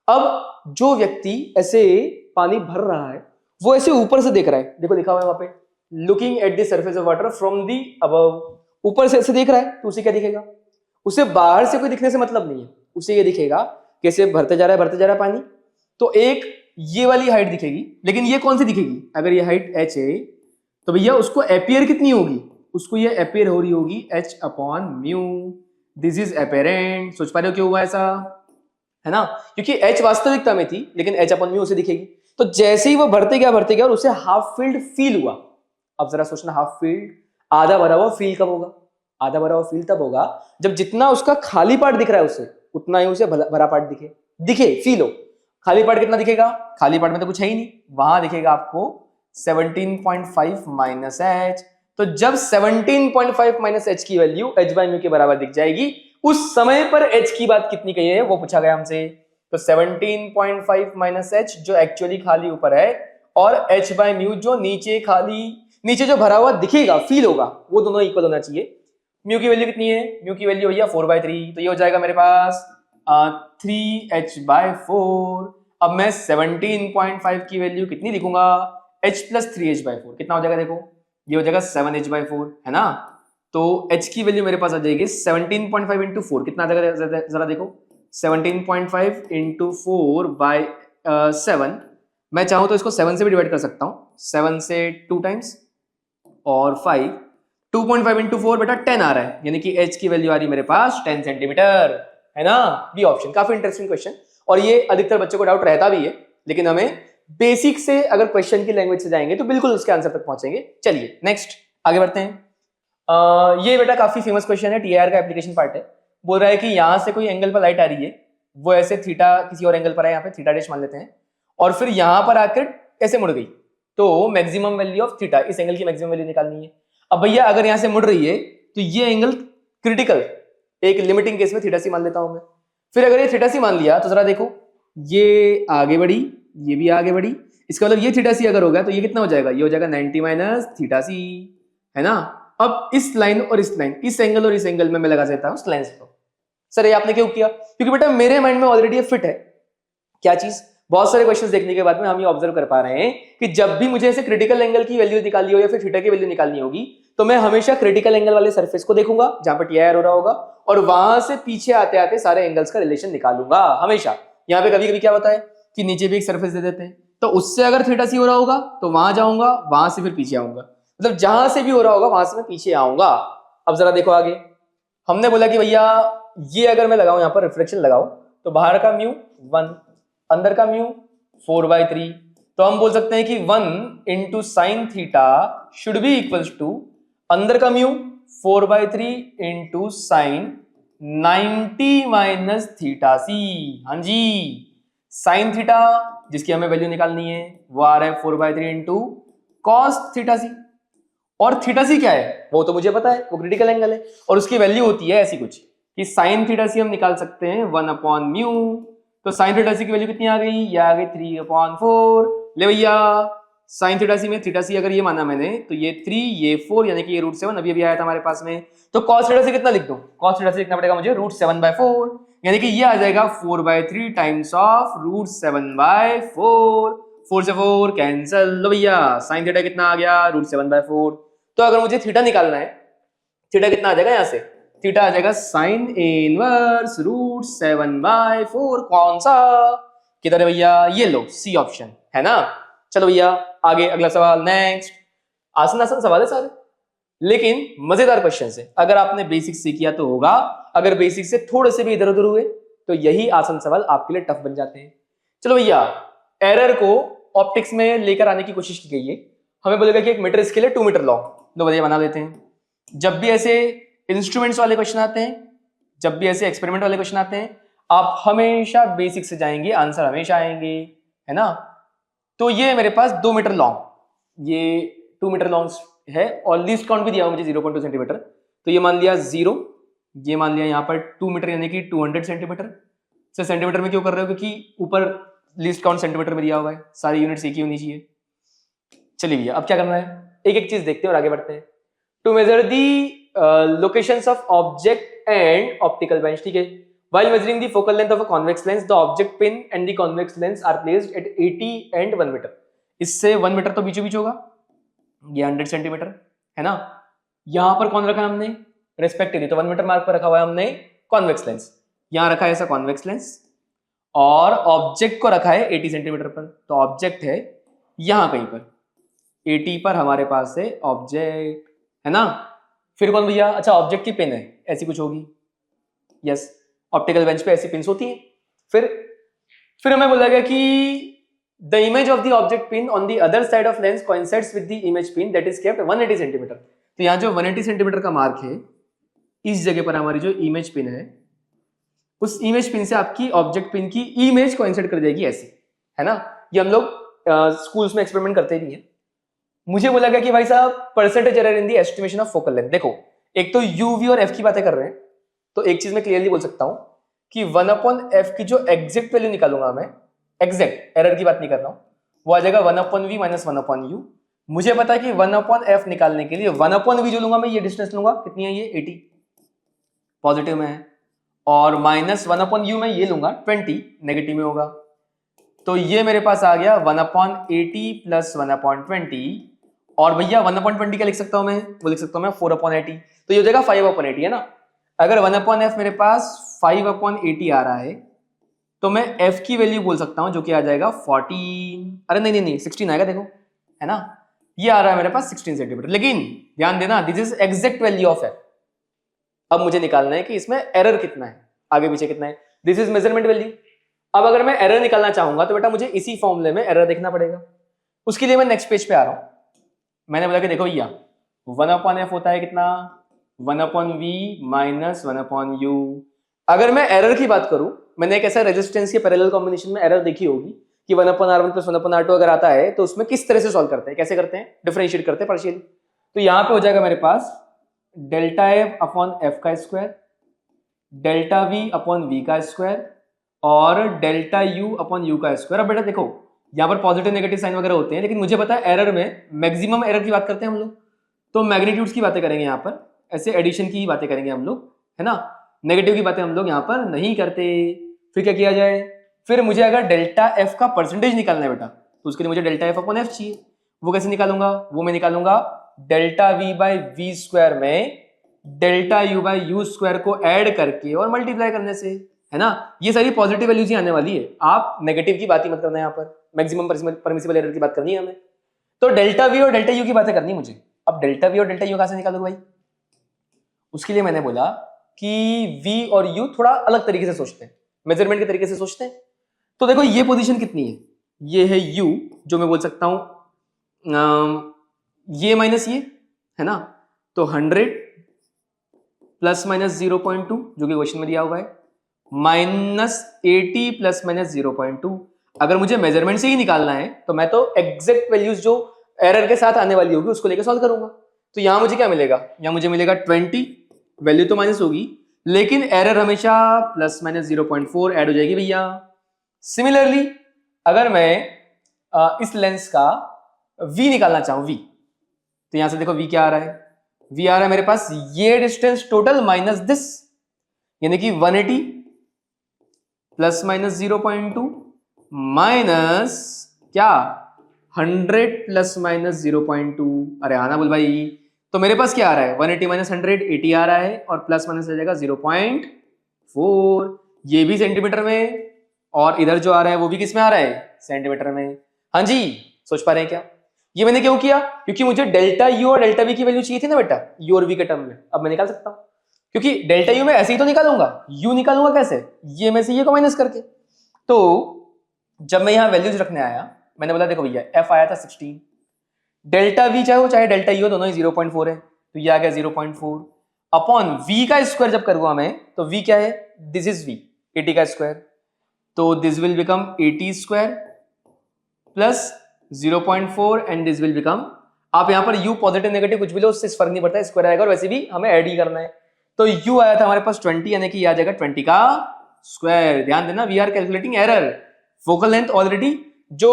अब जो व्यक्ति ऐसे पानी भर रहा है वो ऐसे ऊपर से देख रहा है, देखो लिखा हुआ है वहां पे looking at the surface of water from the above, ऊपर से ऐसे देख रहा है, तो उसे क्या दिखेगा? उसे बाहर से कोई दिखने से मतलब नहीं है, उसे ये दिखेगा कैसे भरते जा रहा है पानी, तो एक ये वाली हाइट दिखेगी, लेकिन ये कौन सी दिखेगी? अगर ये हाइट h है तो भैया उसको एपियर कितनी होगी? उसको ये एपियर हो रही होगी h/μ। This is apparent. सोच पा रहे हो क्यों हुआ ऐसा, है ना? क्योंकि h वास्तविकता में थी, लेकिन h/μ उसे दिखेगी। तो जैसे ही वो भरते गया और उसे हाफ फिल्ड फील हुआ। अब जरा सोचना, हाफ फील्ड आधा भरा हुआ फील कब होगा? आधा भरा हुआ फील तब होगा जब जितना उसका खाली पार्ट दिख रहा है उसे उतना ही उसे भरा पार्ट दिखे फील हो। खाली पार्ट कितना दिखेगा? खाली पार्ट में तो कुछ है ही नहीं, वहां दिखेगा आपको 17.5 माइनस h। तो जब 17.5 माइनस h की वैल्यू h/μ के बराबर दिख जाएगी, उस समय पर h की बात कितनी कही है वो पूछा गया हमसे। तो 17.5 माइनस h जो एक्चुअली खाली ऊपर है और h बाय म्यू जो नीचे जो भरा हुआ दिखेगा, फील होगा, वो दोनों इक्वल होना चाहिए। म्यू की वैल्यू कितनी है? म्यू की वैल्यू भैया 4/3, तो ये हो जाएगा मेरे पास 3h/4। अब मैं 17.5 की वैल्यू कितनी लिखूंगा? h + 3h/4 कितना हो जाएगा? देखो ये हो जाएगा 7h/4, है ना। तो h की वैल्यू मेरे पास आ जाएगी 17.5 इंटू 4, कितना आ जाएगा जरा देखो, 17.5 इंटू 4/7। मैं चाहूं तो इसको 7 से भी डिवाइड कर सकता हूं, 7 से 2 टाइम्स और 5, 2.5 इंटू 4 बेटा 10 आ रहा है, यानी कि h की वैल्यू आ रही है मेरे पास 10 सेंटीमीटर, है ना। B option. काफी इंटरेस्टिंग क्वेश्चन, और ये अधिकतर बच्चों को डाउट रहता भी है, लेकिन हमें बेसिक से अगर क्वेश्चन की लैंग्वेज से जाएंगे तो बिल्कुल उसके आंसर तक पहुंचेंगे। चलिए नेक्स्ट आगे बढ़ते हैं। ये बेटा काफी फेमस क्वेश्चन है, टीआईआर का एप्लीकेशन पार्ट है। बोल रहा है कि यहां से कोई एंगल पर लाइट आ रही है, वो ऐसे थीटा किसी और एंगल पर है, यहाँ पे थीटा डैश मान लेते हैं, और फिर यहां पर आकर ऐसे मुड़ गई, तो मैक्सिमम वैल्यू ऑफ थीटा, इस एंगल की मैक्सिमम वैल्यू निकालनी है। अब भैया अगर यहां से मुड़ रही है तो ये एंगल क्रिटिकल, एक लिमिटिंग केस में थीटा सी मान लेता हूं मैं। फिर अगर ये थीटा सी मान लिया तो जरा देखो, ये आगे बढ़ी, ये भी आगे बढ़ी, इसका मतलब ये थीटा सी अगर होगा तो ये कितना हो जाएगा? ये हो जाएगा 90 माइनस थीटा सी, है ना। अब इस लाइन और इस लाइन, इस एंगल और इस एंगल में मैं लगा सकता हूं लेंस को। सर ये आपने क्यों किया? क्योंकि बेटा मेरे माइंड में ऑलरेडी ये फिट है। क्या चीज? बहुत सारे क्वेश्चंस देखने के बाद में हम ये ऑब्जर्व कर पा रहे हैं कि जब भी मुझे ऐसे क्रिटिकल एंगल की वैल्यू निकालनी हो या फिर थीटा की वैल्यू निकालनी होगी, तो मैं हमेशा क्रिटिकल एंगल वाले सरफेस को देखूंगा जहां पर टीआईआर हो रहा होगा, और वहां से पीछे आते आते सारे एंगल्स का रिलेशन निकालूंगा हमेशा। यहाँ पे कभी कभी क्या होता है कि नीचे भी एक सरफेस दे देते हैं, तो उससे अगर थीटा सी हो रहा होगा तो वहां जाऊंगा, वहां से फिर पीछे आऊंगा, मतलब जहां से भी हो रहा होगा वहां से मैं पीछे आऊंगा। अब जरा देखो आगे, हमने बोला कि भैया ये अगर मैं लगाऊं, यहाँ पर रिफ्लेक्शन लगाऊं, तो बाहर का म्यू 1, अंदर का म्यू 4/3, तो हम बोल सकते हैं कि 1 into sine theta should be equals to अंदर का mu 4/3 into sine 90 minus theta C. हाँ जी, साइन थीटा जिसकी हमें वैल्यू निकालनी है वो आ रहा है 4/3 इंटू कॉस थीटा सी, और थीटा सी क्या है वो तो मुझे पता है, वो क्रिटिकल एंगल है, और उसकी वैल्यू होती है ऐसी कुछ कि साइन थीटा सी हम निकाल सकते हैं 1/म्यू। तो साइन थीटा सी की वैल्यू कितनी आ गई? ये आ गई 3/4। ले भैया, साइन थीटा सी में थीटा सी अगर ये माना मैंने तो ये 3, ये 4, यानी कि ये √7 अभी आया था हमारे पास में। तो कॉस थीटा सी कितना लिख दो? कॉस थीटा सी लिखना पड़ेगा मुझे √7/4, यानी कि ये आ जाएगा 4/3 टाइम्स ऑफ √7/4। 4 से 4 कैंसिल। लो भैया, साइन थीटा कितना आ गया? √7/4। तो अगर मुझे थीटा निकालना है, थीटा कितना आ जाएगा यहाँ से? थीटा आ जाएगा साइन इनवर्स √7/4। कौन सा? किधर है भैया? ये लो, सी ऑप्शन, है ना। चलो भैया आगे अगला सवाल, नेक्स्ट। आसान आसान सवाल है सारे, लेकिन मजेदार क्वेश्चन है। अगर आपने बेसिक से किया तो होगा, अगर बेसिक से थोड़े से भी इधर उधर हुए तो यही आसान सवाल आपके लिए टफ बन जाते हैं। चलो भैया, एरर को ऑप्टिक्स में लेकर आने की कोशिश की गई है। हमें बोलेगा कि 1 मीटर स्केल है 2 मीटर लॉन्ग, लो भैया बना लेते हैं। जब भी ऐसे इंस्ट्रूमेंट्स वाले क्वेश्चन आते हैं, जब भी ऐसे एक्सपेरिमेंट वाले क्वेश्चन आते हैं, आप हमेशा बेसिक से जाएंगे, आंसर हमेशा आएंगे, है ना। तो ये मेरे पास 2 मीटर लॉन्ग, ये 2 मीटर लॉन्ग है, और लीस्ट काउंट भी दिया हुआ मुझे 0.2 सेंटीमीटर, तो ये मान लिया 0, ये मान लिया यहाँ पर 2 मीटर यानी कि 200 सेंटीमीटर। सर सेंटीमीटर में क्यों कर रहे हो? क्योंकि ऊपर लीस्ट काउंट सेंटीमीटर में दिया हुआ है, सारी यूनिट्स एक ही होनी चाहिए। चलिए भैया अब क्या करना है, एक एक चीज देखते हैं और आगे बढ़ते हैं। To measure the locations of object and optical bench, ठीक है। While measuring the focal length of a convex lens, the object pin and the convex lens are placed at 80 and 1 मीटर। इससे 1 मीटर तो बीचों बीच होगा, ये 100 सेंटीमीटर, है ना। यहां पर कौन रखा है हमने? रेस्पेक्टिवली, तो 1 मीटर मार्क पर रखा हुआ है हमने कॉन्वेक्स लेंस, यहां रखा है ऐसा कॉन्वेक्स लेंस, और ऑब्जेक्ट को रखा है 80 सेंटीमीटर पर। तो ऑब्जेक्ट है यहां कहीं पर 80 पर हमारे पास है ऑब्जेक्ट, है ना। फिर कौन भैया? अच्छा, ऑब्जेक्ट की पिन है, ऐसी कुछ होगी, यस, ऑप्टिकल बेंच पे ऐसी पिन्स होती हैं। फिर हमें बोला गया कि the image of the object pin on the other side of lens coincides with the image pin that is kept 180 centimetre. तो यहाँ जो 180 सेंटीमीटर का मार्क है, इस जगह पर हमारी जो इमेज पिन है, उस इमेज पिन से आपकी ऑब्जेक्ट पिन की इमेज कोइंसाइड कर जाएगी ऐसी, है ना। ये हम लोग स्कूल्स में एक्सपेरिमेंट करते भी हैं। मुझे बोला गया कि भाई साहब percentage error in the estimation of focal length. देखो, एक तो यूवी और एफ की बातें कर रहे हैं, तो एक चीज मैं क्लियरली बोल सकता हूं कि 1/f की जो एग्जैक्ट वैल्यू निकालूंगा मैं, एग्जैक्ट एरर की बात नहीं कर रहा हूं, वो आ जाएगा 1/v माइनस 1/u। मुझे पता है कि 1/f निकालने के लिए 1/v जो लूंगा मैं, ये डिस्टेंस लूंगा, कितनी है ये 80 पॉजिटिव में है, और माइनस 1/u में ये लूंगा 20 नेगेटिव में होगा। तो ये मेरे पास आ गया 1/80 प्लस 1/20, और भैया 1/20 क्या लिख सकता हूं मैं, वो लिख सकता हूं मैं 4/80, तो ये हो जाएगा 5/80 है ना। अगर 1/f मेरे पास 5/80 आ रहा है तो मैं f की वैल्यू बोल सकता हूं जो कि आ जाएगा 14, अरे नहीं नहीं नहीं 16 आएगा, देखो है ना, ये आ रहा है मेरे पास 16 सेंटीमीटर। लेकिन ध्यान देना this is exact value of f। अब मुझे निकालना है कि इसमें एरर कितना है, आगे पीछे कितना है, दिस इज मेजरमेंट वैल्यू। अब अगर मैं एरर निकालना चाहूंगा तो बेटा मुझे इसी फॉर्मूले में एरर देखना पड़ेगा। उसके लिए मैं नेक्स्ट पेज पे आ रहा हूं। मैंने बोला कि देखो भैया 1/f होता है कितना, 1/v माइनस 1/u। अगर मैं एरर की बात करूं, मैंने एक ऐसा रेजिस्टेंस के पैरेलल कॉम्बिनेशन में एरर देखी होगी कि 1/r1 प्लस 1/r2 अगर आता है तो उसमें किस तरह से सॉल्व करते हैं, कैसे करते हैं, डिफरेंशिएट करते हैं पार्शियली। तो यहां पे हो जाएगा मेरे पास डेल्टा एफ अपॉन एफ का square, delta V upon V का स्क्वायर, और डेल्टा यू अपॉन यू का स्क्वायर। अब बेटा देखो यहाँ पर पॉजिटिव नेगेटिव साइन वगैरह होते हैं, लेकिन मुझे पता है एरर में मैक्सिमम एरर की बात करते हैं हम लोग, तो मैग्नीट्यूड्स की बातें करेंगे यहाँ पर, ऐसे एडिशन की बातें करेंगे हम लोग, है ना, नेगेटिव की बातें हम लोग यहाँ पर नहीं करते। फिर क्या किया जाए, फिर मुझे अगर डेल्टा एफ का परसेंटेज निकालना है बेटा, तो उसके लिए मुझे डेल्टा एफ अपॉन एफ चाहिए। वो कैसे निकालूंगा, वो मैं निकालूंगा delta v by v square में delta u by u square को ऐड करके और मल्टीप्लाई करने से, है ना। ये सारी पॉजिटिव वैल्यूज ही आने वाली है, आप नेगेटिव की बात ही मत करना, यहाँ पर मैक्सिमम परमिसिबल एरर की बात करनी है हमें। तो डेल्टा वी और डेल्टा यू की बातें करनी है मुझे। अब डेल्टा वी और डेल्टा यू कहां से निकालूंगा भाई, उसके लिए मैंने बोला कि v और u थोड़ा अलग तरीके से सोचते हैं, मेजरमेंट के तरीके से सोचते हैं। तो देखो ये पोजीशन कितनी है, ये है u, जो मैं बोल सकता हूं ये माइनस ये, है ना, तो 100 प्लस माइनस 0.2 जो कि क्वेश्चन में दिया हुआ है, माइनस 80 प्लस माइनस 0.2। अगर मुझे मेजरमेंट से ही निकालना है तो मैं तो एग्जैक्ट वैल्यूज जो एरर के साथ आने वाली होगी उसको लेकर सॉल्व करूंगा। तो यहां मुझे क्या मिलेगा, यहां मुझे मिलेगा 20, वैल्यू तो माइनस होगी लेकिन एरर हमेशा प्लस माइनस 0.4 ऐड हो जाएगी भैया। सिमिलरली अगर मैं इस लेंस का v निकालना चाहूं, v, तो यहां से देखो v क्या आ रहा है, v आ रहा है मेरे पास ये डिस्टेंस टोटल माइनस दिस, यानी कि 180 प्लस माइनस 0.2 माइनस क्या 100 प्लस माइनस 0.2। अरे आना बोल भाई, तो मेरे पास क्या आ रहा है 180 माइनस 100 80 आ रहा है, और प्लस माइनस आ जाएगा 0.4, ये भी सेंटीमीटर में, और इधर जो आ रहा है वो भी किस में आ रहा है, सेंटीमीटर में। हाँ जी, सोच पा रहे हैं क्या, ये मैंने क्यों किया, क्योंकि मुझे डेल्टा यू और डेल्टा वी की वैल्यू चाहिए थी ना बेटा, यू और वी के टर्म में। अब मैं निकाल सकता हूं, क्योंकि डेल्टा यू में ऐसे ही तो निकालूंगा, यू निकालूंगा कैसे, ये में से ये को माइनस करके। तो जब मैं यहां वैल्यूज रखने आया, मैंने बोला देखो भैया एफ आया था 16, डेल्टा वी चाहे वो चाहे डेल्टा यू दोनों ही 0.4 है, तो ये आ गया 0.4 अपॉन वी का स्क्वायर जब करूंगा मैं, तो वी क्या है, दिस इज वी 80 का स्क्वायर, तो this will become 80 square plus 0.4 and this will become, आप यहां पर u पॉजिटिव नेगेटिव कुछ भी लो, उससे फर्क नहीं पड़ता, स्क्वायर आएगा, और वैसे भी हमें ऐड ही करना है। तो u आया था हमारे पास 20, यानी कि आ जाएगा 20 का स्क्वायर। ध्यान देना we are calculating error, focal length already जो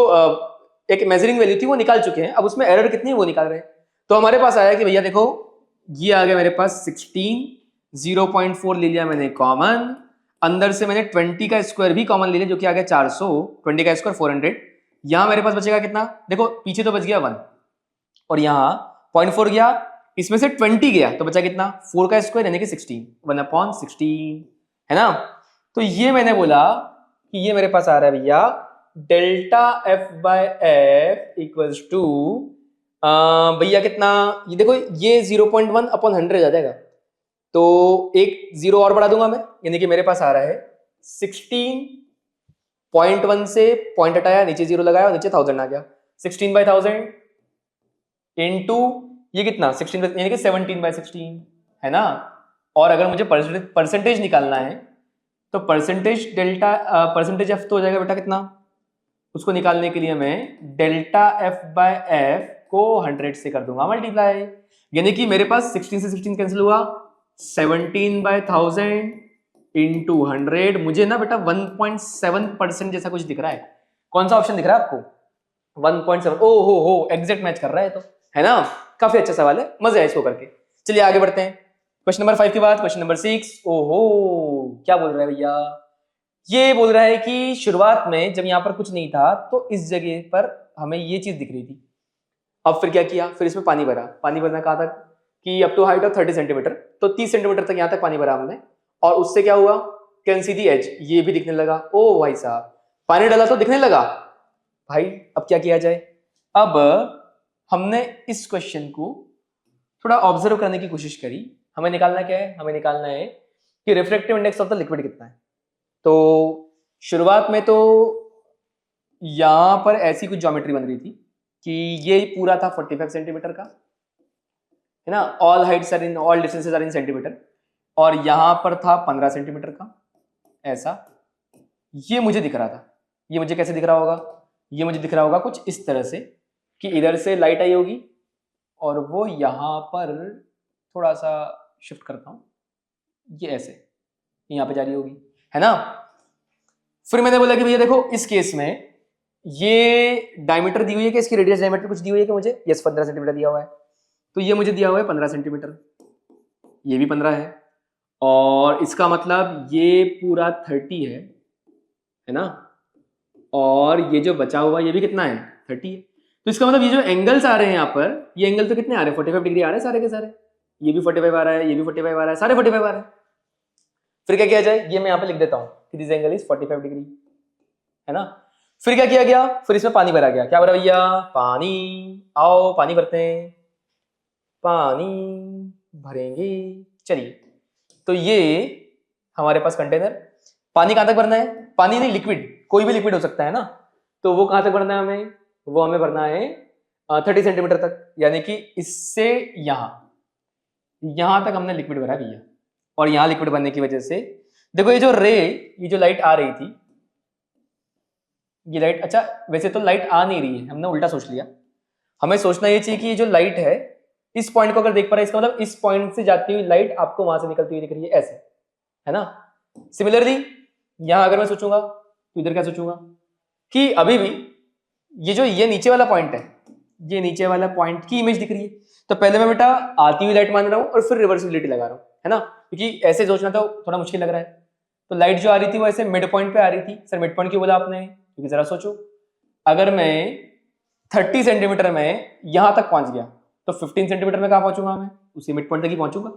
एक मेजरिंग वैल्यू थी वो निकाल चुके हैं, अब उसमें एरर कितनी है वो निकाल रहे हैं। तो हमारे पास आया कि भैया देखो ये आ गया मेरे पास 16, 0.4 ले लिया मैंने कॉमन, अंदर से मैंने 20 का स्क्वायर भी कॉमन ले लिया जो कि आ गया 400, 20 का स्क्वायर 400, यहां मेरे पास बचेगा कितना, देखो पीछे तो बच गया 1 और यहां 0.4 गया, इसमें से 20 गया तो बचा कितना 4 का स्क्वायर यानी कि 16, 1/16, है ना। तो ये मैंने बोला कि ये मेरे पास आ रहा है भैया delta F by F equals to भैया कितना, ये देखो ये 0.1 अपॉन 100 आ जाएगा, तो एक जीरो और बढ़ा दूंगा मैं, यानी कि मेरे पास आ रहा है 16.1 से पॉइंट हटाया, नीचे जीरो लगाया और नीचे 1000 आ गया, 16/1000 इनटू ये कितना 16 यानी कि 17/16, है ना। और अगर मुझे परसेंटेज निकालना है तो परसेंटेज एफ तो हो जाएगा बेटा कितना, उसको निकालने के लिए मैं डेल्टा एफ बाय एफ को 100 से कर दूंगा मल्टीप्लाई, यानी कि मेरे पास 16 से 16 कैंसिल हुआ, 17/1000 इंटू 100, मुझे ना बेटा 1.7% जैसा कुछ दिख रहा है। कौन सा ऑप्शन दिख रहा है आपको, 1.7। ओ हो एग्जैक्ट मैच कर रहा है तो, है ना। काफी अच्छा सवाल है, मजा है इसको करके। चलिए आगे बढ़ते हैं। क्वेश्चन नंबर 5 के बाद क्वेश्चन नंबर 6। ओहो क्या बोल रहा है भैया, ये बोल रहा है कि शुरुआत में जब यहाँ पर कुछ नहीं था तो इस जगह पर हमें ये चीज दिख रही थी। अब फिर क्या किया, फिर इसमें पानी भरा। पानी भरना कहा था कि up to height of 30 centimetre, तो 30 सेंटीमीटर तक यहाँ तक पानी भरा हमने। और उससे क्या हुआ, कैन सी दी एज, ये भी दिखने लगा। ओ भाई साहब पानी डाला तो दिखने लगा भाई। अब क्या किया जाए, अब हमने इस क्वेश्चन को थोड़ा ऑब्जर्व करने की कोशिश करी। हमें निकालना क्या है, हमें निकालना है कि refractive index of the liquid कितना है। तो शुरुआत में तो यहां पर ऐसी कुछ ज्योमेट्री बन रही थी कि ये पूरा था 45 सेंटीमीटर का, है ना। All heights are in, all distances are in centimetre. और यहां पर था 15 सेंटीमीटर का ऐसा। ये मुझे दिख रहा था, ये मुझे कैसे दिख रहा होगा, ये मुझे दिख रहा होगा कुछ इस तरह से कि इधर से लाइट आई होगी और वो यहां पर थोड़ा सा शिफ्ट करता हूं, ये ऐसे यहां पे जा रही होगी, है ना। फिर मैंने बोला कि भैया देखो इस केस में ये डायमीटर दी हुई है कि इसकी रेडियस डायमीटर कुछ दी हुई है कि मुझे, यस 15 सेंटीमीटर दिया हुआ है। तो ये मुझे दिया हुआ है 15 सेंटीमीटर, ये भी 15 है, और इसका मतलब ये पूरा 30 है ना। और ये जो बचा हुआ ये भी कितना है, 30 है। तो इसका मतलब ये जो एंगल्स आ रहे हैं यहाँ पर, ये एंगल तो कितने आ रहे हैं, 45 डिग्री आ रहे हैं सारे के सारे। ये भी 45 आ रहा है, ये भी 45 आ रहा है, सारे 45 आ रहे हैं। फिर क्या किया जाए, ये मैं यहाँ पे लिख देता हूँ कि दिस एंगल इज 45 डिग्री, है ना। फिर क्या किया गया, फिर इसमें पानी भरा गया। क्या भरा भैया, पानी। आओ पानी भरते हैं, पानी भरेंगे। चलिए तो ये हमारे पास कंटेनर, पानी कहां तक भरना है, पानी नहीं लिक्विड, कोई भी लिक्विड हो सकता है ना। तो वो कहां तक भरना है हमें, वो हमें भरना है 30 सेंटीमीटर तक, यानी कि इससे यहां तक हमने लिक्विड भरा भैया। और यहां लिक्विड भरने की वजह से देखो ये जो रे, ये जो लाइट आ रही थी, ये लाइट, अच्छा वैसे तो लाइट आ नहीं रही है, हमने उल्टा सोच लिया। हमें सोचना ये चाहिए कि ये जो लाइट है इस पॉइंट को अगर देख पा रहे हैं, इसका मतलब इस पॉइंट से जाती हुई लाइट आपको वहां से निकलती हुई दिख रही है ऐसे, है ना। सिमिलरली यहां अगर मैं सोचूंगा तो इधर क्या सोचूंगा कि अभी भी ये नीचे वाला पॉइंट है, ये नीचे वाला पॉइंट की इमेज दिख रही है। तो पहले मैं बेटा आती हुई लाइट मान रहा हूं और फिर रिवर्सिबिलिटी लगा रहा हूं, है ना, क्योंकि ऐसे सोचना तो थोड़ा मुश्किल लग रहा है। तो लाइट जो आ रही थी वो ऐसे मिड पॉइंट पे आ रही थी। सर मिड पॉइंट क्यों बोला आपने, क्योंकि जरा सोचो, अगर मैं 30 सेंटीमीटर में यहां तक पहुंच गया तो 15 सेंटीमीटर में कहां पहुंचूंगा मैं, उसी मिड पॉइंट तक ही पहुंचूंगा।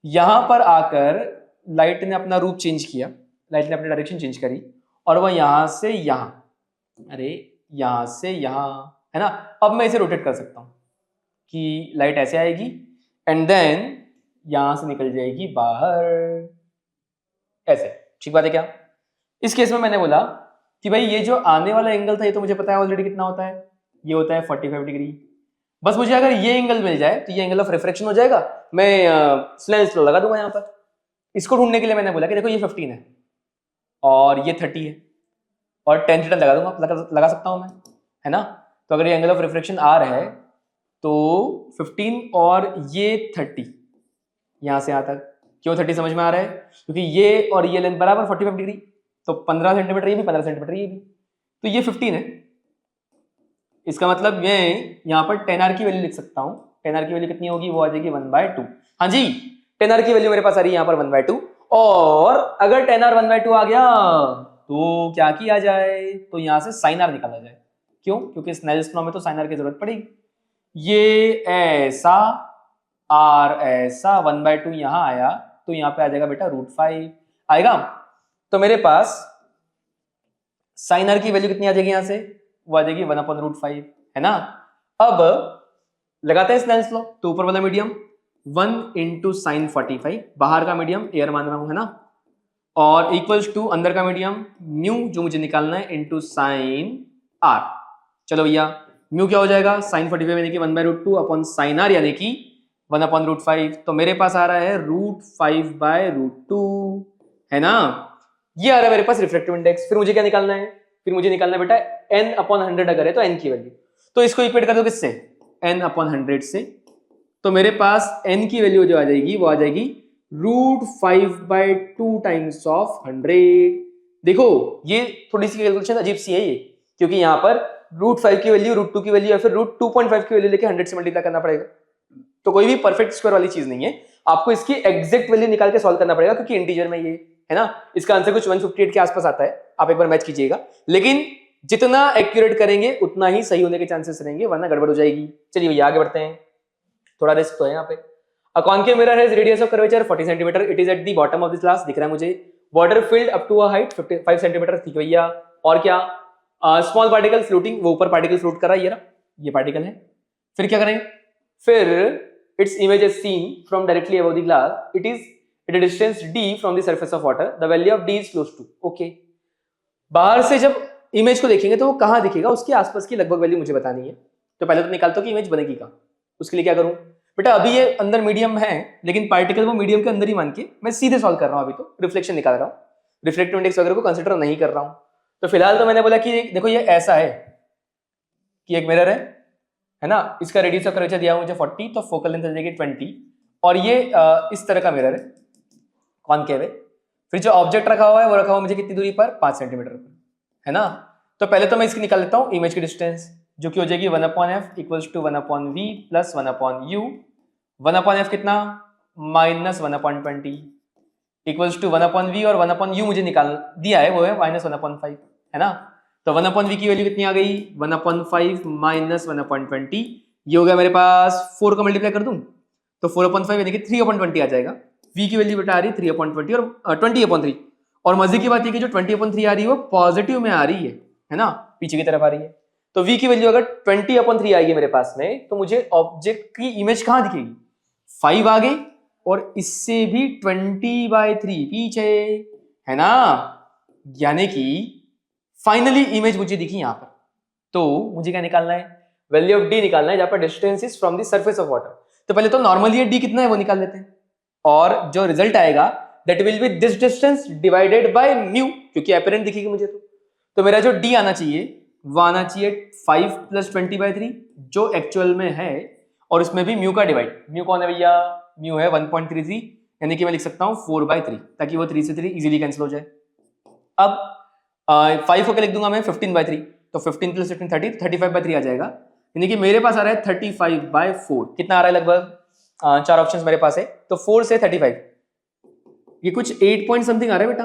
यहां पर आकर लाइट ने अपना रूप चेंज किया, लाइट ने अपनी डायरेक्शन चेंज करी और वह यहां से यहां, अरे यहां से यहां, है ना। अब मैं इसे रोटेट कर सकता हूं कि लाइट ऐसे आएगी एंड देन यहां से निकल जाएगी बाहर ऐसे। ठीक बात है क्या। इस केस में मैंने बोला कि भाई ये जो आने वाला एंगल था ये तो मुझे पता है ऑलरेडी कितना होता है, ये होता है 45 डिग्री। बस मुझे अगर ये एंगल मिल जाए तो ये एंगल ऑफ रिफ्रैक्शन हो जाएगा, मैं स्नेल्स लॉ लगा दूंगा यहाँ पर। इसको ढूंढने के लिए मैंने बोला कि देखो ये 15 है और ये 30 है और tan थीटा लगा दूंगा, लगा सकता हूं मैं, है ना। तो अगर ये एंगल ऑफ रिफ्रैक्शन आर है तो 15 और ये 30, यहां से यहां तक क्यों 30 समझ में आ रहा है, क्योंकि ये और ये लेंथ बराबर 45 डिग्री, तो 15 सेंटीमीटर ये भी, 15 सेंटीमीटर ये भी, तो ये 15 है। इसका मतलब मैं यहाँ पर tan r की वैल्यू लिख सकता हूँ। tan r की वैल्यू कितनी होगी, वो आ जाएगी 1/2। हाँ जी, tan r की वैल्यू मेरे पास आ रही है यहाँ पर 1/2। और अगर tan r 1/2 आ गया तो क्या किया जाए, तो यहाँ से sin r निकाला जाए। क्यों, क्योंकि स्नेल्स लॉ में तो sin r की जरूरत पड़ेगी। ये ऐसा r ऐसा 1/2 यहाँ आया तो यहाँ पे आ जाएगा बेटा √5 आएगा। तो मेरे पास sin r की वैल्यू कितनी आ जाएगी यहाँ से, वो आ जाएगी 1/√5, है ना। अब लगाते हैं स्नेल्स लॉ। तो ऊपर वाला मीडियम 1 × sin 45, बाहर का मीडियम एयर मान रहा हूं, है ना, और इक्वल्स टू अंदर का मीडियम म्यू जो मुझे निकालना है इनटू sin r। चलो भैया म्यू क्या हो जाएगा, sin 45 यानी कि 1/√2 अपॉन sin r यानी कि 1/√5। तो मेरे पास आ रहा है √5/√2, है ना। ये आ रहा है मेरे पास रिफ्रैक्टिव इंडेक्स। फिर मुझे क्या निकालना है, फिर मुझे निकालना है बेटा n/100 अगर है तो n की वैल्यू। तो इसको इक्वेट कर दो किससे, n/100 से। तो मेरे पास n की वैल्यू जो आ जाएगी वो आ जाएगी √5/2 टाइम्स ऑफ 100। देखो ये थोड़ी सी कैलकुलेशन अजीब सी है ये, क्योंकि यहाँ पर √5 की वैल्यू, √2 की वैल्यू या फिर √2.5 की वैल्यू लेके 100 से मल्टीप्लाई करना पड़ेगा। तो कोई भी परफेक्ट स्क्वायर वाली चीज नहीं है, आपको इसकी एग्जैक्ट वैल्यू निकाल के सॉल्व करना पड़ेगा, क्योंकि इंटीजर में ये है ना। इसका आंसर कुछ 158 के आसपास आता है, आप एक बार मैच कीजिएगा। लेकिन जितना एक्यूरेट करेंगे उतना ही सही होने के चांसेस रहेंगे, वरना गड़बड़ हो जाएगी। चलिए भैया आगे बढ़ते हैं, थोड़ा रिस्क तो है यहाँ पे। A concave mirror has radius of curvature 40 centimetre, it is at the bottom of this glass, दिख रहा है मुझे। Water filled up to a height 55 centimetre, ठीक है भैया। और क्या, स्मॉल पार्टिकल फ्लोटिंग, वो ऊपर पार्टिकल फ्लोट कर रहा है, ये पार्टिकल है। फिर क्या करें, फिर its image is seen from directly above the glass, it is at a distance d from the surface of water, the value of d is close to, okay। बाहर से जब इमेज को देखेंगे तो वो कहाँ दिखेगा, उसके आसपास की लगभग वैल्यू मुझे बतानी है। तो पहले तो निकालता हूँ कि इमेज बनेगी कहाँ। उसके लिए क्या करूँ बेटा, अभी ये अंदर मीडियम है, लेकिन पार्टिकल वो मीडियम के अंदर ही मान के मैं सीधे सॉल्व कर रहा हूँ। अभी तो रिफ्लेक्शन निकाल रहा हूँ, रिफ्लेक्टिव इंडेक्स वगैरह को कंसिडर नहीं कर रहा हूँ। तो फिलहाल तो मैंने बोला कि देखो ये ऐसा है कि एक मिरर है ना, इसका रेडियस ऑफ कर्वेचर दिया हुआ मुझे 40, तो फोकल लेंथ हो जाएगी 20, और ये इस तरह का मिरर है, कॉनकेव है। फिर जो ऑब्जेक्ट रखा हुआ है वो रखा हुआ मुझे कितनी दूरी पर, 5 सेंटीमीटर पर, है ना। तो पहले तो मैं इसकी निकाल लेता हूँ इमेज की डिस्टेंस, जो कि हो जाएगी 1/f equals to 1/v plus 1/u। 1/f कितना, -1/20 इक्वल्स टू 1/v, और 1/u मुझे निकाल दिया है, वो है -1/5, है ना। तो 1/v की वैल्यू कितनी आ गई, 1/5 माइनस 1/20, ये हो गया मेरे पास 4 का मल्टीप्लाई कर दूं तो 4/5 यानी कि 3/20 आ जाएगा। v की वैल्यू बेटा आ रही 3/20 और 20/3। और मजे की बात है कि जो 20/3 आ रही है वो पॉजिटिव में आ रही है ना, पीछे की तरफ आ रही है। तो v की वैल्यू अगर 20/3 आएगी मेरे पास में, तो मुझे ऑब्जेक्ट की इमेज कहाँ दिखेगी, 5 आगे और इससे भी 20/3 पीछे, है ना। यानी कि फाइनली इमेज मुझे दिखी यहां पर। तो मुझे क्या निकालना है, वैल्यू ऑफ डी निकालना है, जहां पर distance is from the surface of water. तो पहले तो नॉर्मली ये डी कितना है वो निकाल लेते हैं, और जो रिजल्ट आएगा that will be this distance divided by mu, क्योंकि एपरेंट दिखेगी मुझे। तो मेरा जो डी आना चाहिए वो आना चाहिए 5 + 20/3 जो एक्चुअल में है, और इसमें भी म्यू का डिवाइड, म्यू कौन है भैया, म्यू है 1.33, यानी कि मैं लिख सकता हूँ 4/3, ताकि वो 3 से 3 इजीली कैंसिल हो जाए। अब 5 होकर लिख दूंगा मैं 15/3, तो 15 + 15 30, 35/3 आ जाएगा, यानी कि मेरे पास आ रहा है 35/4। कितना आ रहा है, लगभग 4 ऑप्शंस मेरे पास है, तो 4 से 35, ये कुछ 8 पॉइंट समथिंग आ रहा है बेटा,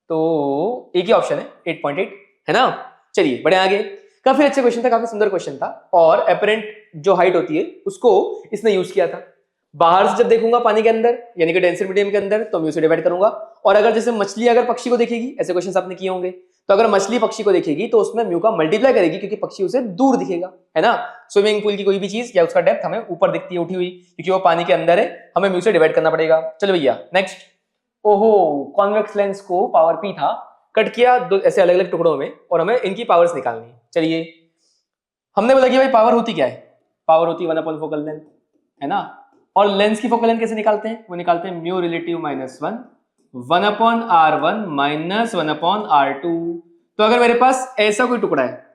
तो एक ही ऑप्शन है 8.8, है ना। चलिए बढ़े आगे। काफी अच्छा क्वेश्चन था, काफी सुंदर क्वेश्चन था, और एपरेंट जो हाइट होती है उसको इसने यूज किया था। बाहर से जब देखूंगा पानी के अंदर यानी कि डेंसर मीडियम के अंदर, तो म्यू से डिवाइड करूंगा। और अगर जैसे मछली अगर पक्षी को देखेगी, ऐसे क्वेश्चंस आपने किए होंगे, तो अगर मछली पक्षी को देखेगी तो उसमें म्यू का मल्टीप्लाई करेगी, क्योंकि पक्षी उसे दूर दिखेगा, है ना। स्विमिंग पूल की कोई भी चीज या उसका डेप्थ हमें ऊपर दिखती है उठी हुई, क्योंकि वो पानी के अंदर है, हमें म्यू से डिवाइड करना पड़ेगा। चलो भैया नेक्स्ट। ओहो, कॉन्वेक्स लेंस को पावर पी था, कट किया दो ऐसे अलग अलग टुकड़ों में, और हमें इनकी पावर्स निकालनी है। चलिए, हमने बोला कि भाई पावर होती क्या है, पावर होती है 1 फोकल लेंथ, है ना। और लेंस की फोकल लेंथ कैसे निकालते हैं, वो निकालते हैं mu relative -1 1/r1 minus 1/r2। तो अगर मेरे पास ऐसा कोई टुकड़ा है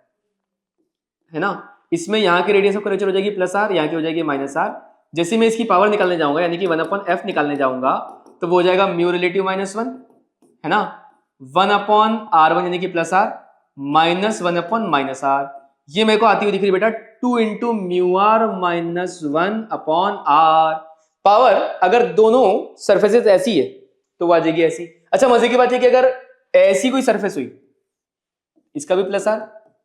ना, इसमें यहाँ की रेडियस ऑफ कर्वेचर हो जाएगी +r, यहाँ की हो जाएगी -r। जैसे मैं इसकी पावर निकालने जाऊंगा यानी कि 1/f निकालने जाऊंगा, तो वो हो जाएगा म्यू रिलेटिव -1, है ना, 1/r1 यानी कि +r माइनस 1/-r। ये मेरे को आती हुई दिख रही बेटा 2 × μr - 1/r। पावर अगर दोनों सरफेसेस ऐसी है तो वो आ जाएगी ऐसी। अच्छा, मजे की बात है कि अगर ऐसी कोई सरफेस हुई, इसका भी +r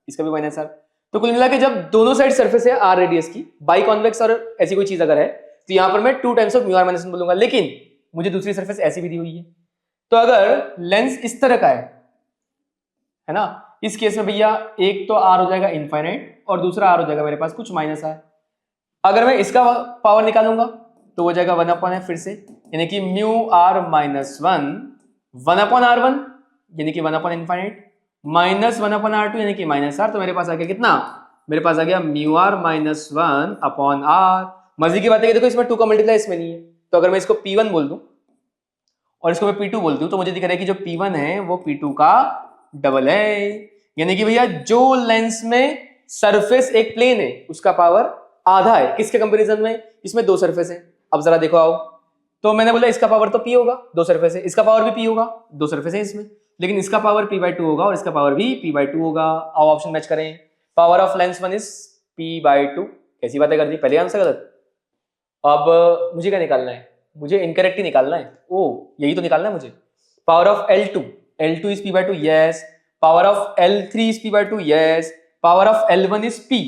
इसका भी -r, तो कुल मिला के जब दोनों साइड सरफेस है r रेडियस की, बाई कॉन्वेक्स और ऐसी कोई चीज अगर है, तो यहां पर मैं 2 टाइम्स ऑफ μr - 1 बोलूंगा। लेकिन मुझे दूसरी सरफेस ऐसी भी दी हुई है, तो अगर लेंस इस तरह का है ना, इस केस में भैया एक तो r हो जाएगा इनफाइनाइट और दूसरा r हो जाएगा मेरे पास कुछ -r। अगर मैं इसका पावर निकालूंगा तो हो जाएगा 1/f फिर से, यानी कि μr - 1 1/r1 यानी कि 1/∞ माइनस 1/r2 यानी कि -r। तो मेरे पास आ गया कितना, मेरे पास आ गया μr - 1/r। मजे की बात है कि देखो इसमें 2 का मल्टीप्लाई इसमें नहीं है, तो अगर मैं इसको P1 बोल दूं और इसको मैं P2 बोल दूं, तो मुझे दिख रहा है कि जो P1 है वो P2 का डबल है। यानी कि भैया जो लेंस में सरफेस एक प्लेन है उसका पावर आधा है, किसके कंपैरिजन में, इसमें 2 सरफेस है। अब जरा देखो आओ, तो मैंने बोला इसका पावर तो P होगा, 2 सरफेस है, इसका पावर भी P होगा, 2 सरफेस है इसमें, लेकिन इसका पावर P/2 होगा और इसका पावर भी P/2 होगा। आओ ऑप्शन मैच करें, power of lens one is p/2। कैसी बातें कर दी, पहले आंसर गलत। अब मुझे क्या निकालना है, मुझे इनकरेक्ट ही निकालना है। ओ यही तो निकालना है मुझे। Power of L2 is p/2, yes. Power of L3 is p/2, yes. Power of L1 is p,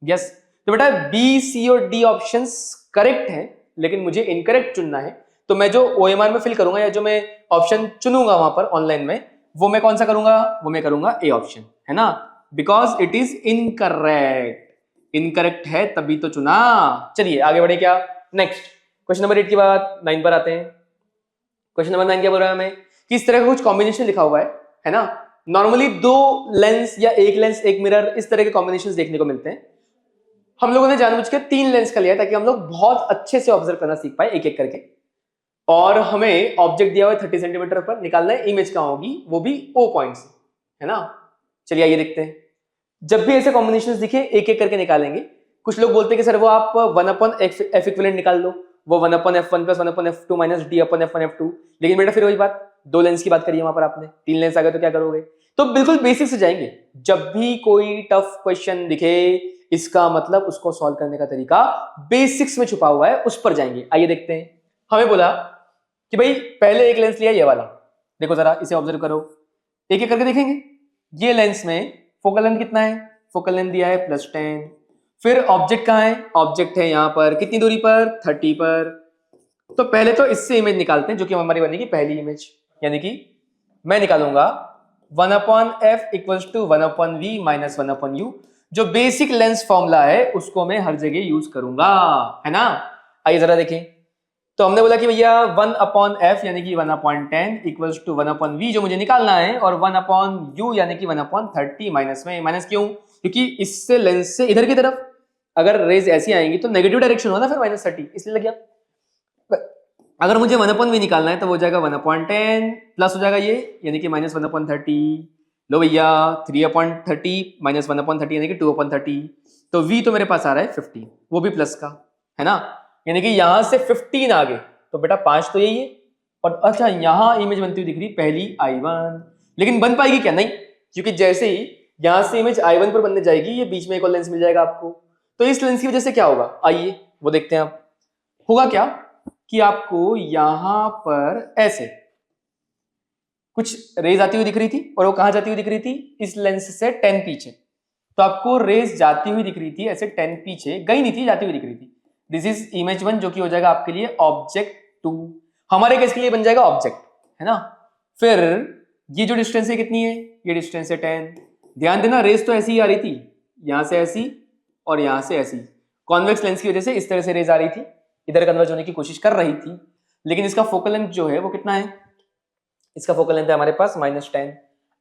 yes. तो बेटा बी, सी और डी ऑप्शंस करेक्ट हैं, लेकिन मुझे इनकरेक्ट चुनना है। तो मैं जो OMR में फिल करूंगा या जो मैं ऑप्शन चुनूंगा वहां पर ऑनलाइन में, वो मैं कौन सा करूंगा, वो मैं करूंगा ए ऑप्शन, है ना, because it is incorrect. Incorrect है तभी तो चुना। चलिए आगे बढ़े क्या, नेक्स्ट क्वेश्चन नंबर 8 के बाद 9 पर आते हैं। क्वेश्चन नंबर 9 क्या बोल रहा है हमें कि इस तरह का कुछ कॉम्बिनेशन लिखा हुआ है ना। नॉर्मली 2 लेंस या 1 लेंस 1 मिरर, इस तरह के कॉम्बिनेशंस देखने को मिलते हैं। हम लोगों ने जानबूझ के 3 लेंस का लिया ताकि हम लोग बहुत अच्छे से ऑब्जर्व करना सीख पाए एक एक करके। और हमें ऑब्जेक्ट दिया हुआ है 30 सेंटीमीटर पर, निकालना है इमेज कहां होगी, वो भी O पॉइंट से, है ना। चलिए आइए देखते हैं। जब भी ऐसे कॉम्बिनेशंस दिखे एक एक करके निकालेंगे। कुछ लोग बोलते हैं कि सर वो आप 1/f इक्विवेलेंट निकाल लो, वो 1/f1 plus 1/f2 minus d/f1f2। लेकिन बेटा फिर वही बात, 2 लेंस की बात करिए वहां पर आपने, 3 लेंस आ गए तो क्या करोगे। तो बिल्कुल बेसिक से जाएंगे। जब भी कोई टफ क्वेश्चन दिखे, इसका मतलब उसको सॉल्व करने का तरीका बेसिक्स में छुपा हुआ है, उस पर जाएंगे। आइए देखते हैं। हमें बोला कि भाई पहले एक लेंस लिया ये वाला, देखो जरा इसे ऑब्जर्व करो, एक एक करके देखेंगे। ये लेंस में फोकल लेंथ कितना है, फोकल लेंथ दिया है +10। फिर ऑब्जेक्ट कहाँ है, ऑब्जेक्ट है यहाँ पर, कितनी दूरी पर, 30 पर। तो पहले तो इससे इमेज निकालते हैं, जो कि हमारी बनेगी पहली इमेज, यानी कि मैं निकालूंगा 1/f = 1/v - 1/u। जो बेसिक लेंस फॉर्मूला है उसको मैं हर जगह यूज करूंगा, है ना। आइए जरा देखें। तो हमने बोला कि भैया 1/f यानी कि 1/10 = 1/v जो मुझे निकालना है, और 1/u यानी कि 1/30 माइनस में। माइनस क्यों, क्योंकि इससे लेंस से इधर की तरफ अगर रेज ऐसी आएंगी तो नेगेटिव डायरेक्शन होगा ना, फिर -30, इसलिए लग गया। अगर मुझे 1/v निकालना है तो वो हो जाएगा 1/10 प्लस हो जाएगा ये, यानी कि -1/30। लो भैया 3/30 माइनस 1/30 यानी कि 2/30। तो v तो मेरे पास आ रहा है 15, वो भी प्लस का, है ना। यानी कि यहां से 15 आ गए तो बेटा 5 तो यही है। और अच्छा यहां इमेज बनती हुई दिख रही पहली I1, लेकिन बन पाएगी क्या, नहीं, क्योंकि जैसे ही यहां से इमेज I1 पर बनने जाएगी, ये बीच में एक और लेंस मिल जाएगा आपको। तो इस लेंस की वजह से क्या होगा, आइए वो देखते हैं। आप होगा क्या कि आपको यहां पर ऐसे कुछ रेज आती हुई दिख रही थी, और वो कहां जाती हुई दिख रही थी, इस लेंस से 10 पीछे। तो आपको रेज जाती हुई दिख रही थी ऐसे 10 पीछे, गई नहीं थी, जाती हुई दिख रही थी। दिस इज इमेज 1 जो कि हो जाएगा आपके लिए ऑब्जेक्ट 2, हमारे केस के लिए बन जाएगा ऑब्जेक्ट, है ना। फिर ये जो डिस्टेंस है कितनी है, ये डिस्टेंस है 10। ध्यान देना रेज तो ऐसी ही आ रही थी, यहां से ऐसी और यहां से ऐसी। कॉन्वेक्स लेंस की वजह से इस तरह से रेज आ रही थी, इधर कन्वर्ज होने की कोशिश कर रही थी। लेकिन इसका फोकल लेंथ जो है वो कितना है, इसका फोकल लेंथ है हमारे पास -10।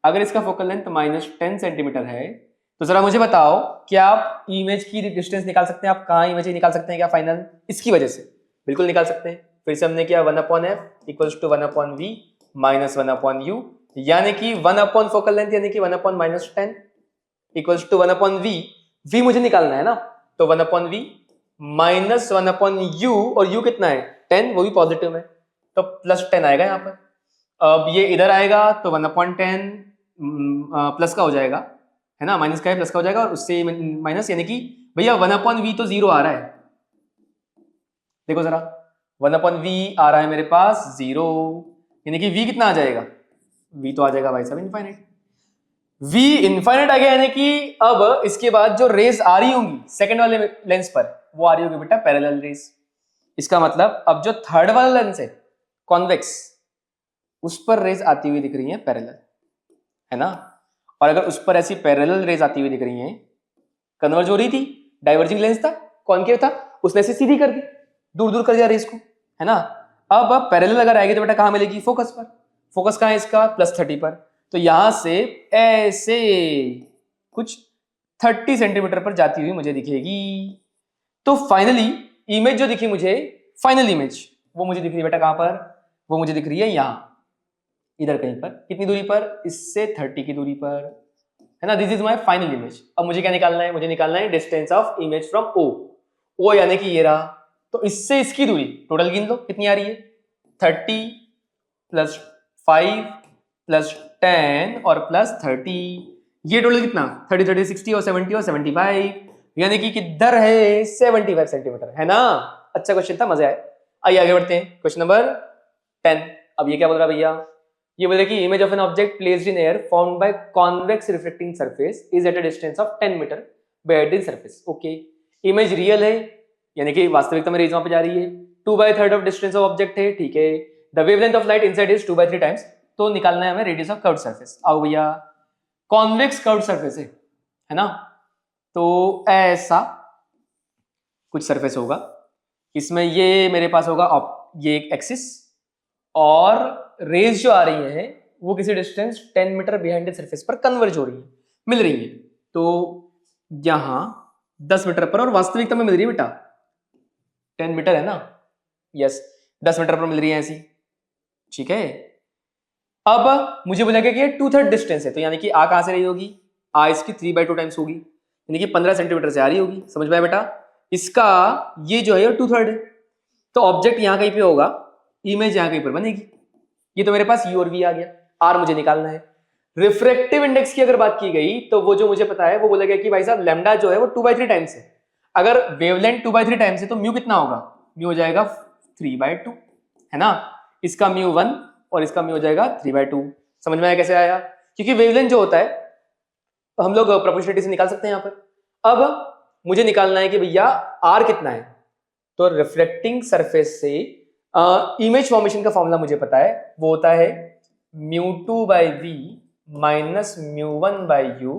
अगर इसका फोकल लेंथ -10 सेंटीमीटर है तो जरा मुझे बताओ क्या आप इमेज की डिस्टेंस निकाल सकते हैं, आप कहाँ इमेज निकाल सकते हैं क्या फाइनल, इसकी वजह से बिल्कुल निकाल सकते हैं। फिर से हमने किया 1/f = 1/v - 1/u, यानी कि 1 फोकल लेंथ यानी कि 1/-10 = 1/v। v मुझे निकालना है ना, तो 1/v - 1/u, और u कितना है 10, वो भी पॉजिटिव है, तो +10 आएगा यहाँ पर। अब ये इधर आएगा तो 1/10 प्लस का हो जाएगा, है ना, माइनस का है प्लस का हो जाएगा, और उससे माइनस, यानी कि भैया 1/v तो 0 आ रहा है। देखो जरा 1/v आ रहा है मेरे पास 0, यानी कि v कितना आ जाएगा, v तो आ जाएगा भाई साहब इनफाइनाइट। v इनफाइनाइट आ गया, यानी कि अब इसके बाद जो रेज आ रही होंगी सेकंड वाले लेंस पर, वो आ रही होगी बेटा पैरेलल रेज। इसका मतलब अब जो थर्ड वाला लेंस है कॉन्वेक्स, उस पर रेज आती हुई दिख रही है पैरेलल, है ना। और अगर उस पर ऐसी पैरेलल रेज आती हुई दिख रही हैं, कन्वर्ज हो रही थी, डाइवर्जिंग लेंस था, कॉनकेव था, उसने ऐसे सीधी कर दी, दूर दूर कर दिया रेज को, है ना। अब पैरेलल अगर आएगी तो बेटा कहां मिलेगी, फोकस पर। फोकस कहां है इसका, +30 पर। तो यहां से ऐसे कुछ 30 सेंटीमीटर पर जाती हुई मुझे दिखेगी। तो फाइनली इमेज जो दिखी मुझे, फाइनल इमेज, वो मुझे दिख रही है बेटा कहां पर, वो मुझे दिख रही है यहां, इधर कहीं पर। कितनी दूरी पर, इससे 30 की दूरी पर, है ना। This is my final image. अब मुझे क्या निकालना है, मुझे निकालना है distance of image from O यानी कि ये रहा। तो इससे इसकी दूरी टोटल गिन लो कितनी आ रही है, 30 + 5 + 10 और +30, ये टोटल कितना 30 30 60 और 70 और 75, यानी कि किधर है 75 सेंटीमीटर, है ना। अच्छा क्वेश्चन था, मजा आया। आइए आगे बढ़ते हैं, क्वेश्चन नंबर 10। अब ये क्या बोल रहा है भैया, ये बोल रहा है कि image of an object placed in air formed by convex reflecting surface is at a distance of 10 metre by the surface. Okay, image real है, यानी कि वास्तविकता में रेज वहां पे जा रही है। 2/3 ऑफ डिस्टेंस ऑफ ऑब्जेक्ट है, ठीक है। The wavelength of light inside is 2/3 times, तो निकालना है हमें रेडियस ऑफ कर्व्ड सरफेस। आओ भैया, कॉन्वेक्स कर्व्ड सरफेस है ना, तो ऐसा कुछ सरफेस होगा, इसमें ये मेरे पास होगा ये एक एक्सिस, और रेज जो आ रही है वो किसी distance 10 metre behind the surface पर कन्वर्ज हो रही है, मिल रही है। तो यहां 10 मीटर पर, और वास्तविकता में मिल रही है बेटा 10 मीटर है ना, यस 10 मीटर पर मिल रही है ऐसी, ठीक है। अब मुझे बोला गया कि ये 2/3 डिस्टेंस है, तो यानी कि आ कहां से रही होगी, आ इसकी 3/2 टाइम्स होगी, यानी कि 15 सेंटीमीटर से आ रही होगी। समझ में आया बेटा, इसका ये जो है 2/3 है, तो ऑब्जेक्ट यहां कहीं पे होगा, इमेज यहां कहीं पर बनेगी। ये तो मेरे पास यू और वी आ गया, आर मुझे निकालना है। रिफ्रैक्टिव इंडेक्स की अगर बात की गई तो वो जो मुझे पता है वो बोला गया कि भाई साहब लैम्डा जो है वो 2/3 टाइम्स है। अगर वेवलेंथ 2/3 टाइम्स है तो म्यू कितना होगा, म्यू हो जाएगा 3/2, है ना। इसका म्यू 1 और इसका म्यू हो जाएगा 3/2। समझ में आया कैसे आया, क्योंकि वेवलेंथ जो होता है तो हम लोग प्रोपोर्शनलिटी से निकाल सकते हैं यहाँ पर। अब मुझे निकालना है कि भैया आर कितना है, तो रिफ्लेक्टिंग सरफेस से इमेज फॉर्मेशन का फॉर्मूला मुझे पता है, वो होता है μ2/v minus μ1/u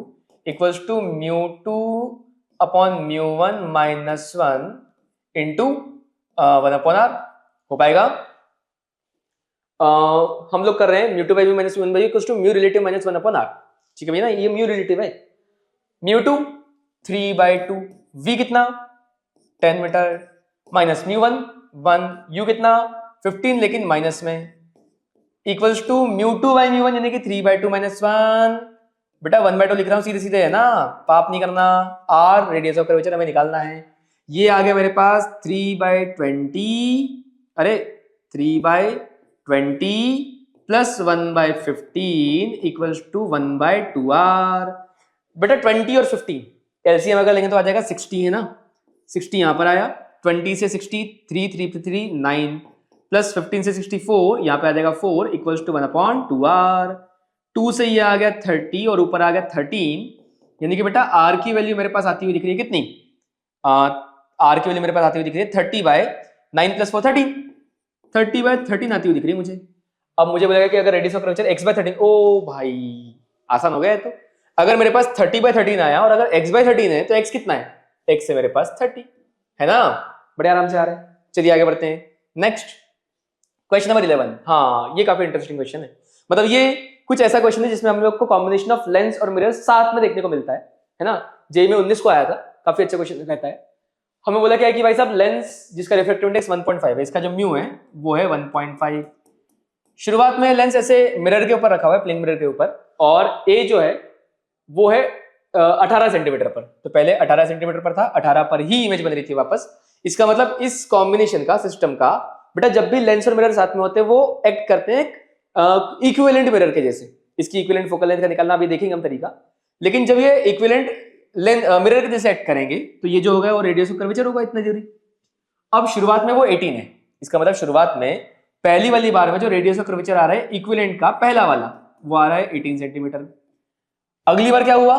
equals to μ2 upon μ1 minus 1 into 1/r। हो पाएगा, हम लोग कर रहे हैं μ2/v minus μ1/u equals to mu relative minus 1/r, ठीक है भैया ना, ये म्यू रिलेटिव है। μ2 3/2, v कितना 10 मीटर, माइनस μ1 1, u कितना 15 लेकिन माइनस में, इक्वल्स टू μ2/μ1 यानी कि 3/2 माइनस 1। बेटा 1/2 लिख रहा हूं, सीधे सीधे है ना, पाप नहीं करना। r रेडियस ऑफ कर्वेचर हमें निकालना है, ये आ गया मेरे पास 3/20, अरे 3/20 प्लस 1/15 इक्वल्स टू 1/2r। बेटा 20 और 15 एलसीएम अगर लेंगे तो आ जाएगा 60, है ना, 60 यहां पर आया, 20 से 60 3 9 प्लस 15 से 64 यहाँ पे आ जाएगा 4 इक्वल्स टू 1/2r। 2 से ये आ गया 30 और ऊपर आ गया 13, यानी कि बेटा r की वैल्यू मेरे पास आती हुई दिख रही है कितनी, r की वैल्यू मेरे पास आती हुई दिख रही है 30/9 प्लस 4 13, 30/13 आती हुई दिख रही है मुझे। अब मुझे बोलेगा कि अगर रेडियस ऑफ कर्वेचर x/13, ओ भाई आसान हो गया है। तो अगर मेरे पास 30/13 आया और अगर x/13 है तो x कितना है, x से मेरे पास 30, है ना, बड़े आराम से आ रहे हैं। चलिए आगे बढ़ते हैं, नेक्स्ट क्वेश्चन नंबर 11। हाँ ये काफी इंटरेस्टिंग क्वेश्चन है, मतलब ये कुछ ऐसा क्वेश्चन है जिसमें हम लोग को कॉम्बिनेशन ऑफ लेंस और मिरर साथ में देखने को मिलता है ना। जेई में 19 को आया था, काफी अच्छा क्वेश्चन रहता है। हमें बोला क्या है कि भाई साहब लेंस जिसका रिफ्रैक्टिव इंडेक्स 1.5 है, इसका जो म्यू है वो है 1.5। शुरुआत में लेंस ऐसे मिरर के ऊपर रखा हुआ है, प्लेन मिरर के ऊपर, और ए जो है वो है 18 सेंटीमीटर पर, तो पहले 18 सेंटीमीटर पर था, 18 पर ही इमेज बन रही थी वापस। इसका मतलब इस कॉम्बिनेशन का सिस्टम का बेटा जब भी लेंस और मिरर साथ में होते हैं वो एक्ट करते हैं इक्विवेलेंट मिरर के जैसे। इसकी इक्विवेलेंट फोकल लेंथ का निकालना अभी देखेंगे हम तरीका, लेकिन जब ये इक्विवेलेंट मिरर के जैसे एक्ट करेंगे तो ये जो होगा वो रेडियस ऑफ कर्वेचर होगा इतना दूरी। अब शुरुआत में वो 18 है, इसका मतलब शुरुआत में पहली वाली बार में जो रेडियस ऑफ कर्वेचर आ रहा है इक्विवेलेंट का पहला वाला वो आ रहा है 18 सेंटीमीटर। अगली बार क्या हुआ,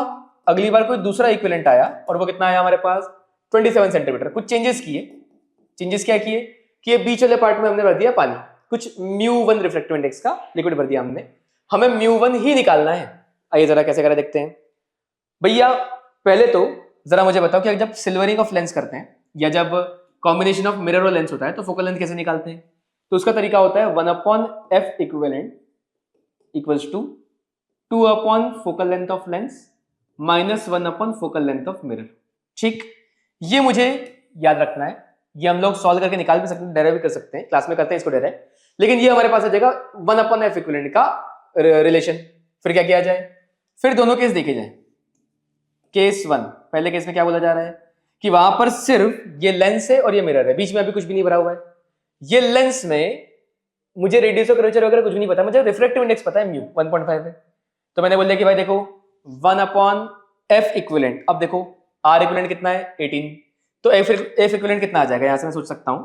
अगली बार कोई दूसरा इक्विवेलेंट आया और वो कितना आया हमारे पास 27 सेंटीमीटर। कुछ चेंजेस किए, चेंजेस क्या किए कि ये बीच वाले पार्ट में हमने भर दिया पानी, कुछ μ1 रिफ्रैक्टिव इंडेक्स का लिक्विड भर दिया हमने, हमें μ1 ही निकालना है। आइए जरा कैसे करें देखते हैं भैया। पहले तो जरा मुझे बताओ कि जब सिल्वरिंग ऑफ लेंस करते हैं या जब कॉम्बिनेशन ऑफ मिरर और लेंस होता है तो फोकल लेंथ कैसे निकालते हैं, तो उसका तरीका होता है 1/f equivalent equals to 2 focal length of lens minus 1 focal length of mirror. ठीक, ये मुझे याद रखना है, ये हम लोग सॉल्व करके निकाल भी सकते हैं, डेराइव भी कर सकते हैं, क्लास में करते हैं इसको डेराइव, लेकिन ये हमारे पास आ जाएगा 1/f इक्विवेलेंट का रिलेशन। फिर क्या किया जाए, फिर दोनों केस देखे जाए। केस 1, पहले केस में क्या बोला जा रहा है कि वहां पर सिर्फ ये लेंस है और ये मिरर है, बीच में अभी कुछ भी नहीं भरा हुआ है। ये लेंस में मुझे रेडियस ऑफ कर्वेचर वगैरह कुछ भी नहीं पता, मुझे रिफ्रैक्टिव इंडेक्स पता है म्यू 1.5 है। तो मैंने बोल दिया कि भाई देखो 1 अपॉन एफ इक्विवेलेंट। अब देखो आर इक्विवेलेंट कितना है 18, तो एफ इक्विवेलेंट कितना आ जाएगा, यहां से मैं सोच सकता हूं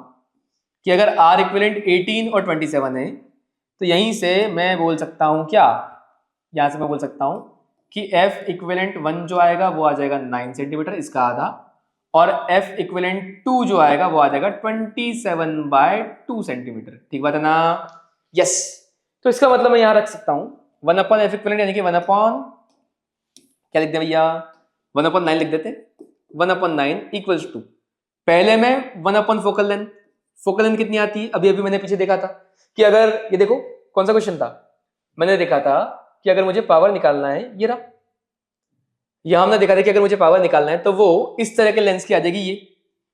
कि अगर आर इक्विवेलेंट 18 और 27 है तो यहीं से मैं बोल सकता हूं क्या, यहां से मैं बोल सकता हूं कि एफ इक्विवेलेंट 1 जो आएगा वो आ जाएगा 9 सेंटीमीटर इसका आधा, और एफ इक्विवेलेंट 2 जो आएगा वो आ जाएगा 27/2 सेंटीमीटर। ठीक बात है ना? यस। तो इसका मतलब मैं यहां रख सकता हूं 1 अपॉन एफ इक्विवेलेंट यानी कि 1 अपॉन क्या लिख दे भैया, 1 अपॉन 9 लिख देते, 1 अपॉन 9 इक्वल्स टू, पहले में 1 upon focal length. Focal length कितनी आती है, अभी अभी मैंने पीछे देखा था कि अगर ये देखो कौन सा क्वेश्चन था, मैंने देखा था कि अगर मुझे पावर निकालना है, ये रहा, यहां हमने देखा था कि अगर मुझे पावर निकालना है तो वो इस तरह के लेंस की आ जाएगी ये,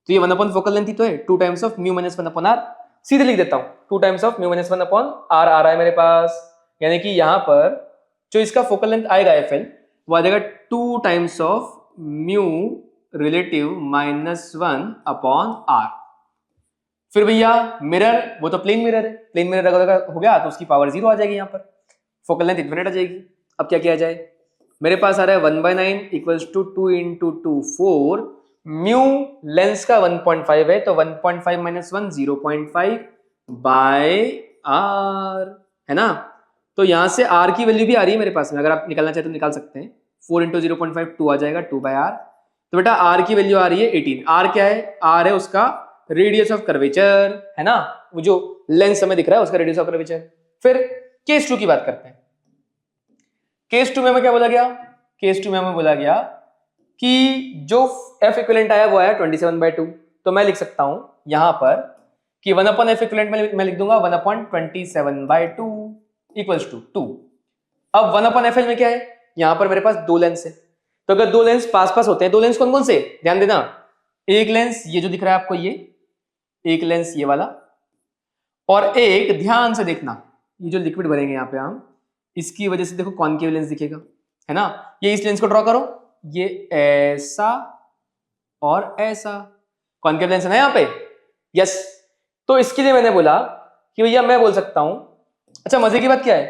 तो ये 1 अपॉन फोकल लेंथ ही तो है, 2 times of mu minus 1 upon r. सीधे लिख देता हूं 2 times of mu minus 1 upon r आ रहा है मेरे पास, यानी कि यहां पर जो इसका फोकल लेंथ आएगा एफएल वो आ जाएगा 2 times of mu relative -1 upon R. फिर भैया मिरर, वो तो प्लेन मिरर है, प्लेन मिरर अगर हो गया तो उसकी पावर 0 आ जाएगी, यहाँ पर फोकल लेंथ इन्फिनिट आ जाएगी। अब क्या किया जाए, मेरे पास आ रहा है 1/9 इक्वल्स टू 2 × 2 4, म्यू लेंस का 1.5 है तो 1.5 - 1 0.5 बाय आर, है ना? तो यहां से आर की वैल्यू भी आ रही है मेरे पास में, अगर आप निकालना चाहते तो निकाल सकते हैं, 4 × 0.5 2 आ जाएगा 2/r। तो बेटा आर की वैल्यू आ रही है 18। आर क्या है, आर है उसका रेडियस ऑफ कर्वेचर, है ना, वो जो लेंस हमें दिख रहा है उसका रेडियस ऑफ कर्वेचर। फिर केस 2 की बात करते हैं। केस 2 में हमें क्या बोला गया, केस 2 में हमें बोला गया कि जो एफ इक्विवेलेंट आया वो आया 27/2, तो मैं लिख सकता हूं यहां पर कि 1 अपॉन एफ इक्विवेलेंट में मैं लिख दूंगा 1 अपॉन 27/2 इक्वल्स टू 2। अब 1 अपॉन एफ एल में क्या है, यहां पर मेरे पास दो लेंस है, तो अगर दो लेंस पास पास होते हैं, दो लेंस कौन कौन से, ध्यान देना, एक लेंस ये जो दिख रहा है आपको, ये एक लेंस ये वाला, और एक ध्यान से देखना ये जो लिक्विड भरेंगे यहाँ पे हम, इसकी वजह से देखो कॉनकेव लेंस दिखेगा, है ना। ये इस लेंस को ड्रॉ करो, ये ऐसा और ऐसा कॉनकेव लेंस है ना यहाँ पे, यस। तो इसके लिए मैंने बोला कि भैया मैं बोल सकता हूं, अच्छा मजे की बात क्या है,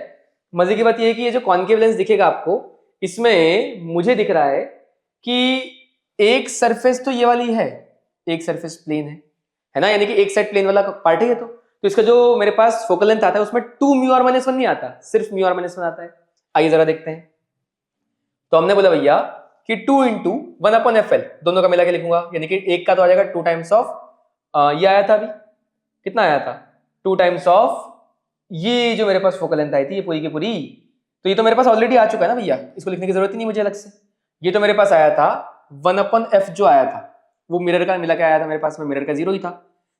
मजे की बात ये है कि ये जो कॉनकेव लेंस दिखेगा आपको, इसमें मुझे दिख रहा है कि एक सरफेस तो ये वाली है, एक सरफेस प्लेन है ना, यानी कि एक साइड प्लेन वाला पार्ट है ये, तो इसका जो मेरे पास फोकल लेंथ आता है उसमें 2 म्यू r - 1 नहीं आता, सिर्फ म्यू r - 1 आता है। आइए जरा देखते हैं। तो हमने बोला भैया कि 2 × 1 अपॉन एफ एल, दोनों का मिला के लिखूंगा, यानी कि एक का तो आ जाएगा 2 टाइम्स ऑफ ये आया था, अभी कितना आया था, 2 टाइम्स ऑफ ये जो मेरे पास फोकल लेंथ आई थी ये पूरी की पूरी, तो ये तो मेरे पास ऑलरेडी आ चुका है ना भैया, इसको लिखने की जरूरत ही नहीं मुझे अलग से। ये तो मेरे पास आया था 1 अपॉन एफ जो आया था वो मिरर का मिला के आया था मेरे पास में, मिरर का 0 ही था,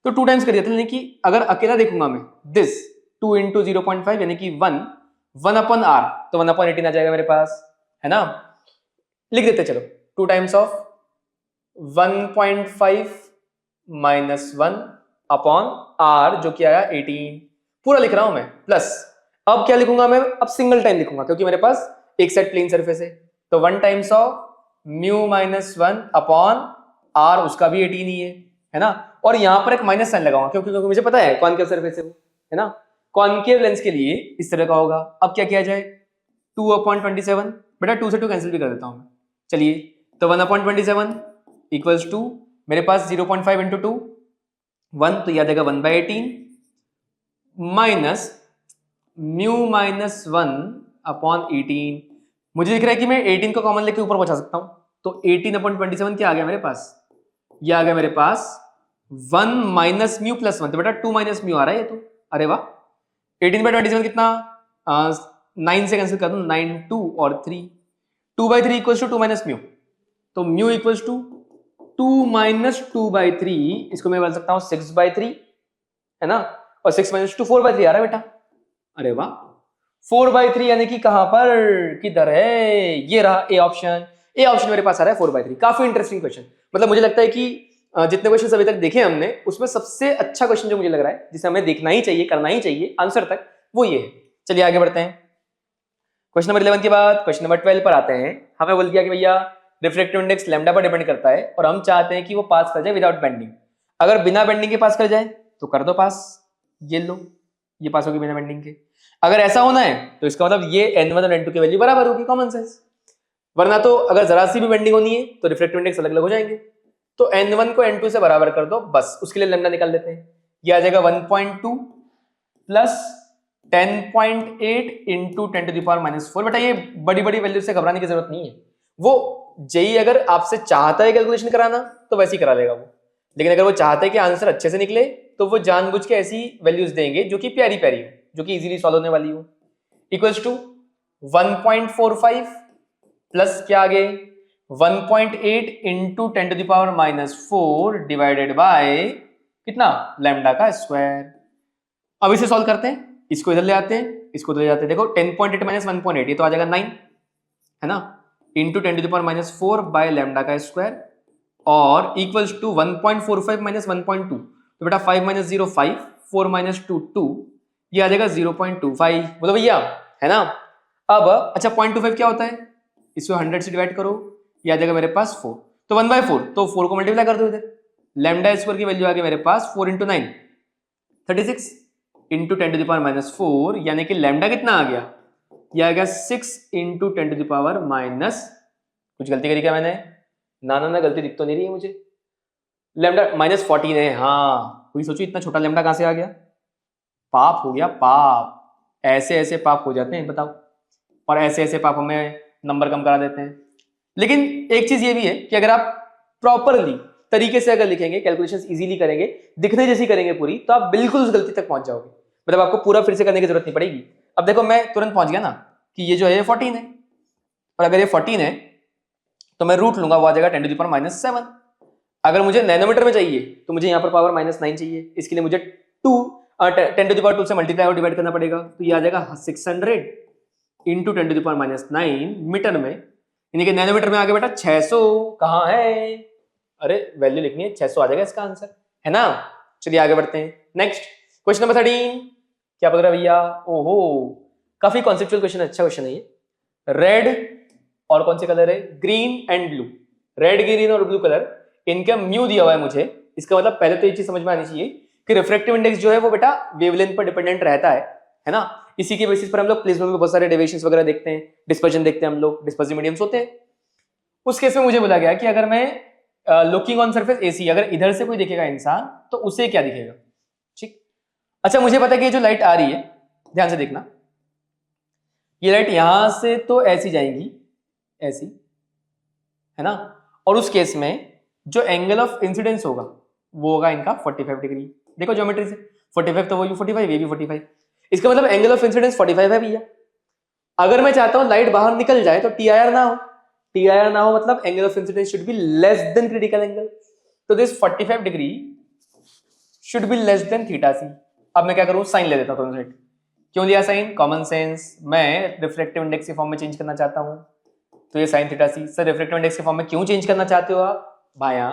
तो 2 टाइम्स कर दिया था, यानी कि अगर अकेला देखूंगा मैं दिस 2 × 0.5 यानी कि 1 अपॉन आर, तो 1 अपॉन 18 आ जाएगा मेरे पास, है ना। लिख देते चलो 2 टाइम्स ऑफ 1.5 - 1 अपॉन आर जो कि आया 18, पूरा लिख रहा हूं मैं, प्लस अब क्या लिखूंगा मैं, अब सिंगल टाइम लिखूंगा क्योंकि मेरे पास एक साइड प्लेन सरफेस है, तो 1 times of mu -1 upon R, उसका भी 18 ही है ना, और यहां पर एक माइनस साइन लगाऊंगा क्योंकि मुझे पता है कॉनकेव सरफेस है ना, कॉनकेव लेंस के लिए इस तरह का होगा। अब क्या किया जाए, 2 अपॉन 27, बेटा 2 से 2 कैंसिल भी कर देता हूं मैं, चलिए, तो 1 अपॉन 27 इक्वल्स टू मेरे पास 0.5 × 2 1, तो याद आएगा 1/18 माइनस म्यू -1 अपॉन 18, मुझे दिख रहा है कि मैं 18 को कॉमन लेके ऊपर पहुंचा सकता हूं, तो 18 अपॉन 27 क्या आ गया मेरे पास, ये आ गया मेरे पास 1 माइनस म्यू प्लस 1, तो बेटा 2 माइनस म्यू आ रहा है ये तो, अरे वाह। 18/27 कितना, 9 से कैंसिल कर दूं, 9 2 और 3, 2/3 इक्वल्स टू 2 माइनस म्यू, तो म्यू इक्वल्स टू 2 माइनस 2/3, इसको मैं बोल सकता हूं 6/3, है ना, और 6 माइनस 2 4/3 आ रहा है बेटा, अरे वाह 4/3, यानी कि कहां पर, किधर है, ये रहा ए ऑप्शन, ए ऑप्शन मेरे पास आ रहा है 4/3। काफी इंटरेस्टिंग क्वेश्चन, मतलब मुझे लगता है कि जितने क्वेश्चन अभी तक देखे हमने उसमें सबसे अच्छा क्वेश्चन जो मुझे लग रहा है जिसे हमें देखना ही चाहिए, करना ही चाहिए आंसर तक, वो ये है। चलिए आगे बढ़ते हैं, क्वेश्चन नंबर 11 के बाद क्वेश्चन नंबर 12 पर आते हैं। हमें बोल दिया कि भैया रिफ्रैक्टिव इंडेक्स लैम्डा पर डिपेंड करता है और हम चाहते हैं कि वो पास कर जाए विदाउट बेंडिंग, अगर बिना बेंडिंग के पास कर जाए तो कर दो पास, ये लो ये पास होगी बिना बेंडिंग के, अगर ऐसा होना है तो इसका मतलब ये n1 और n2 की वैल्यू बराबर होगी, कॉमन सेंस। वरना तो अगर जरा सी भी बेंडिंग होनी है तो रिफ्रैक्टिव इंडेक्स अलग अलग हो जाएंगे। तो n1 को n2 से बराबर कर दो, बस उसके लिए लैम्डा निकाल लेते हैं। ये आ जाएगा 1.2 प्लस 10.8 इंटू 10⁻⁴। बेटा ये बड़ी बड़ी वैल्यू से घबराने की जरूरत नहीं है, वो जेई अगर आपसे चाहता है कैलकुलेशन कराना तो वैसे ही करा लेगा वो, लेकिन अगर वो चाहता है कि आंसर अच्छे से निकले तो वो जानबूझ के ऐसी वैल्यूज देंगे जो कि प्यारी प्यारी हो, जो कि इजीली सॉल्व होने वाली हो। इक्वल्स टू 1.45 प्लस क्या आगे 1.8 इंटू 10⁻⁴ डिवाइडेड बाय कितना लैम्डा का स्क्वायर। अब इसे सॉल्व करते हैं, इसको इधर ले आते हैं, इसको इधर ले जाते हैं। देखो 10.8 माइनस 1.8 ये तो आ जाएगा 9 है ना, इंटू 10⁻⁴ बाय लैम्डा का स्क्वायर और इक्वल्स टू 1.45 माइनस 1.2, तो बेटा 5 माइनस 0 5, 4 माइनस 2 2, ये आ जाएगा 0.25। बोलो भैया है ना। अब अच्छा 0.25 क्या होता है, इसको 100 से डिवाइड करो, ये आ जाएगा मेरे पास 4, तो 1/4, तो 4 को मल्टीप्लाई कर दो इधर, लैम्डा स्क्वायर की वैल्यू आ गई मेरे पास 4 इंटू 9 36 इंटू 10⁻⁴, यानी कि लैम्डा कितना आ गया, ये आ गया 6 इंटू 10⁻⁻, कुछ गलती करी क्या मैंने, ना गलती दिख तो नहीं रही है मुझे, लैम्डा -14 है। हाँ कोई सोचो इतना छोटा लैम्डा कहां से आ गया, पाप हो गया पाप, ऐसे ऐसे पाप हो जाते हैं बताओ, और ऐसे ऐसे पाप हमें नंबर कम करा देते हैं। लेकिन एक चीज ये भी है कि अगर आप प्रॉपरली तरीके से अगर लिखेंगे, कैलकुलेशंस इजीली करेंगे, दिखने जैसी करेंगे पूरी, तो आप बिल्कुल उस गलती तक पहुंच जाओगे, मतलब आपको पूरा फिर से करने की जरूरत नहीं पड़ेगी। अब देखो मैं तुरंत पहुंच गया ना कि ये जो है 14 है, और अगर ये 14 है तो मैं रूट लूंगा, वो आ जाएगा 10⁻⁷। अगर मुझे नैनोमीटर में चाहिए तो मुझे यहाँ पर पावर -9 चाहिए, इसके लिए मुझे 10⁻² से मल्टीप्लाई और डिवाइड करना पड़ेगा, तो ये आ जाएगा 600 इंटू 10⁻⁹ मीटर में, यानी कि नैनोमीटर में आ गया बेटा 600। कहाँ है, अरे वैल्यू लिखनी है, 600 आ जाएगा इसका आंसर, है ना। चलिए आगे बढ़ते हैं। नेक्स्ट क्वेश्चन नंबर 13, क्या पकड़ा भैया, ओहो काफी कॉन्सेप्चुअल क्वेश्चन, अच्छा क्वेश्चन है ये। रेड और कौन से कलर है, green and blue, red green और ब्लू कलर, इनका म्यू दिया हुआ है मुझे। इसका मतलब पहले तो ये चीज समझ में आनी चाहिए कि रिफ्रैक्टिव इंडेक्स जो है वो बेटा वेवलेंथ पर डिपेंडेंट रहता है ना। इसी के बेसिस पर हम लोग प्रिज्म में बहुत सारे डेविएशंस वगैरह देखते हैं, डिस्पर्जन देखते हैं हम लोग, डिस्पर्सिव मीडियम्स होते हैं। उस केस में मुझे बोला गया कि अगर मैं लुकिंग ऑन सरफेस एसी, अगर इधर से कोई देखेगा इंसान तो उसे क्या दिखेगा, ठीक। अच्छा मुझे पता है कि ये जो लाइट आ रही है, ध्यान से देखना, ये लाइट यहां से तो ऐसी जाएगी, ऐसी, है ना, और उस केस में जो एंगल ऑफ इंसिडेंस होगा वो होगा इनका 45 डिग्री। देखो ज्योमेट्री से 45 तो वो भी 45, ये भी 45, इसका मतलब एंगल ऑफ इंसिडेंस 45 है भैया। अगर मैं चाहता हूं लाइट बाहर निकल जाए तो TIR ना हो, TIR ना हो मतलब angle of incidence should be less than critical angle, तो this 45 degree should be less than theta C. अब मैं क्या करूं, साइन ले देता हूं दोनों साइड। क्यों लिया साइन, कॉमन सेंस, मैं रिफ्रैक्टिव इंडेक्स के फॉर्म में चेंज करना चाहता हूं, तो ये sin थीटा सी। सर रिफ्रैक्टिव इंडेक्स के फॉर्म में क्यों चेंज करना चाहते हो आप, भाया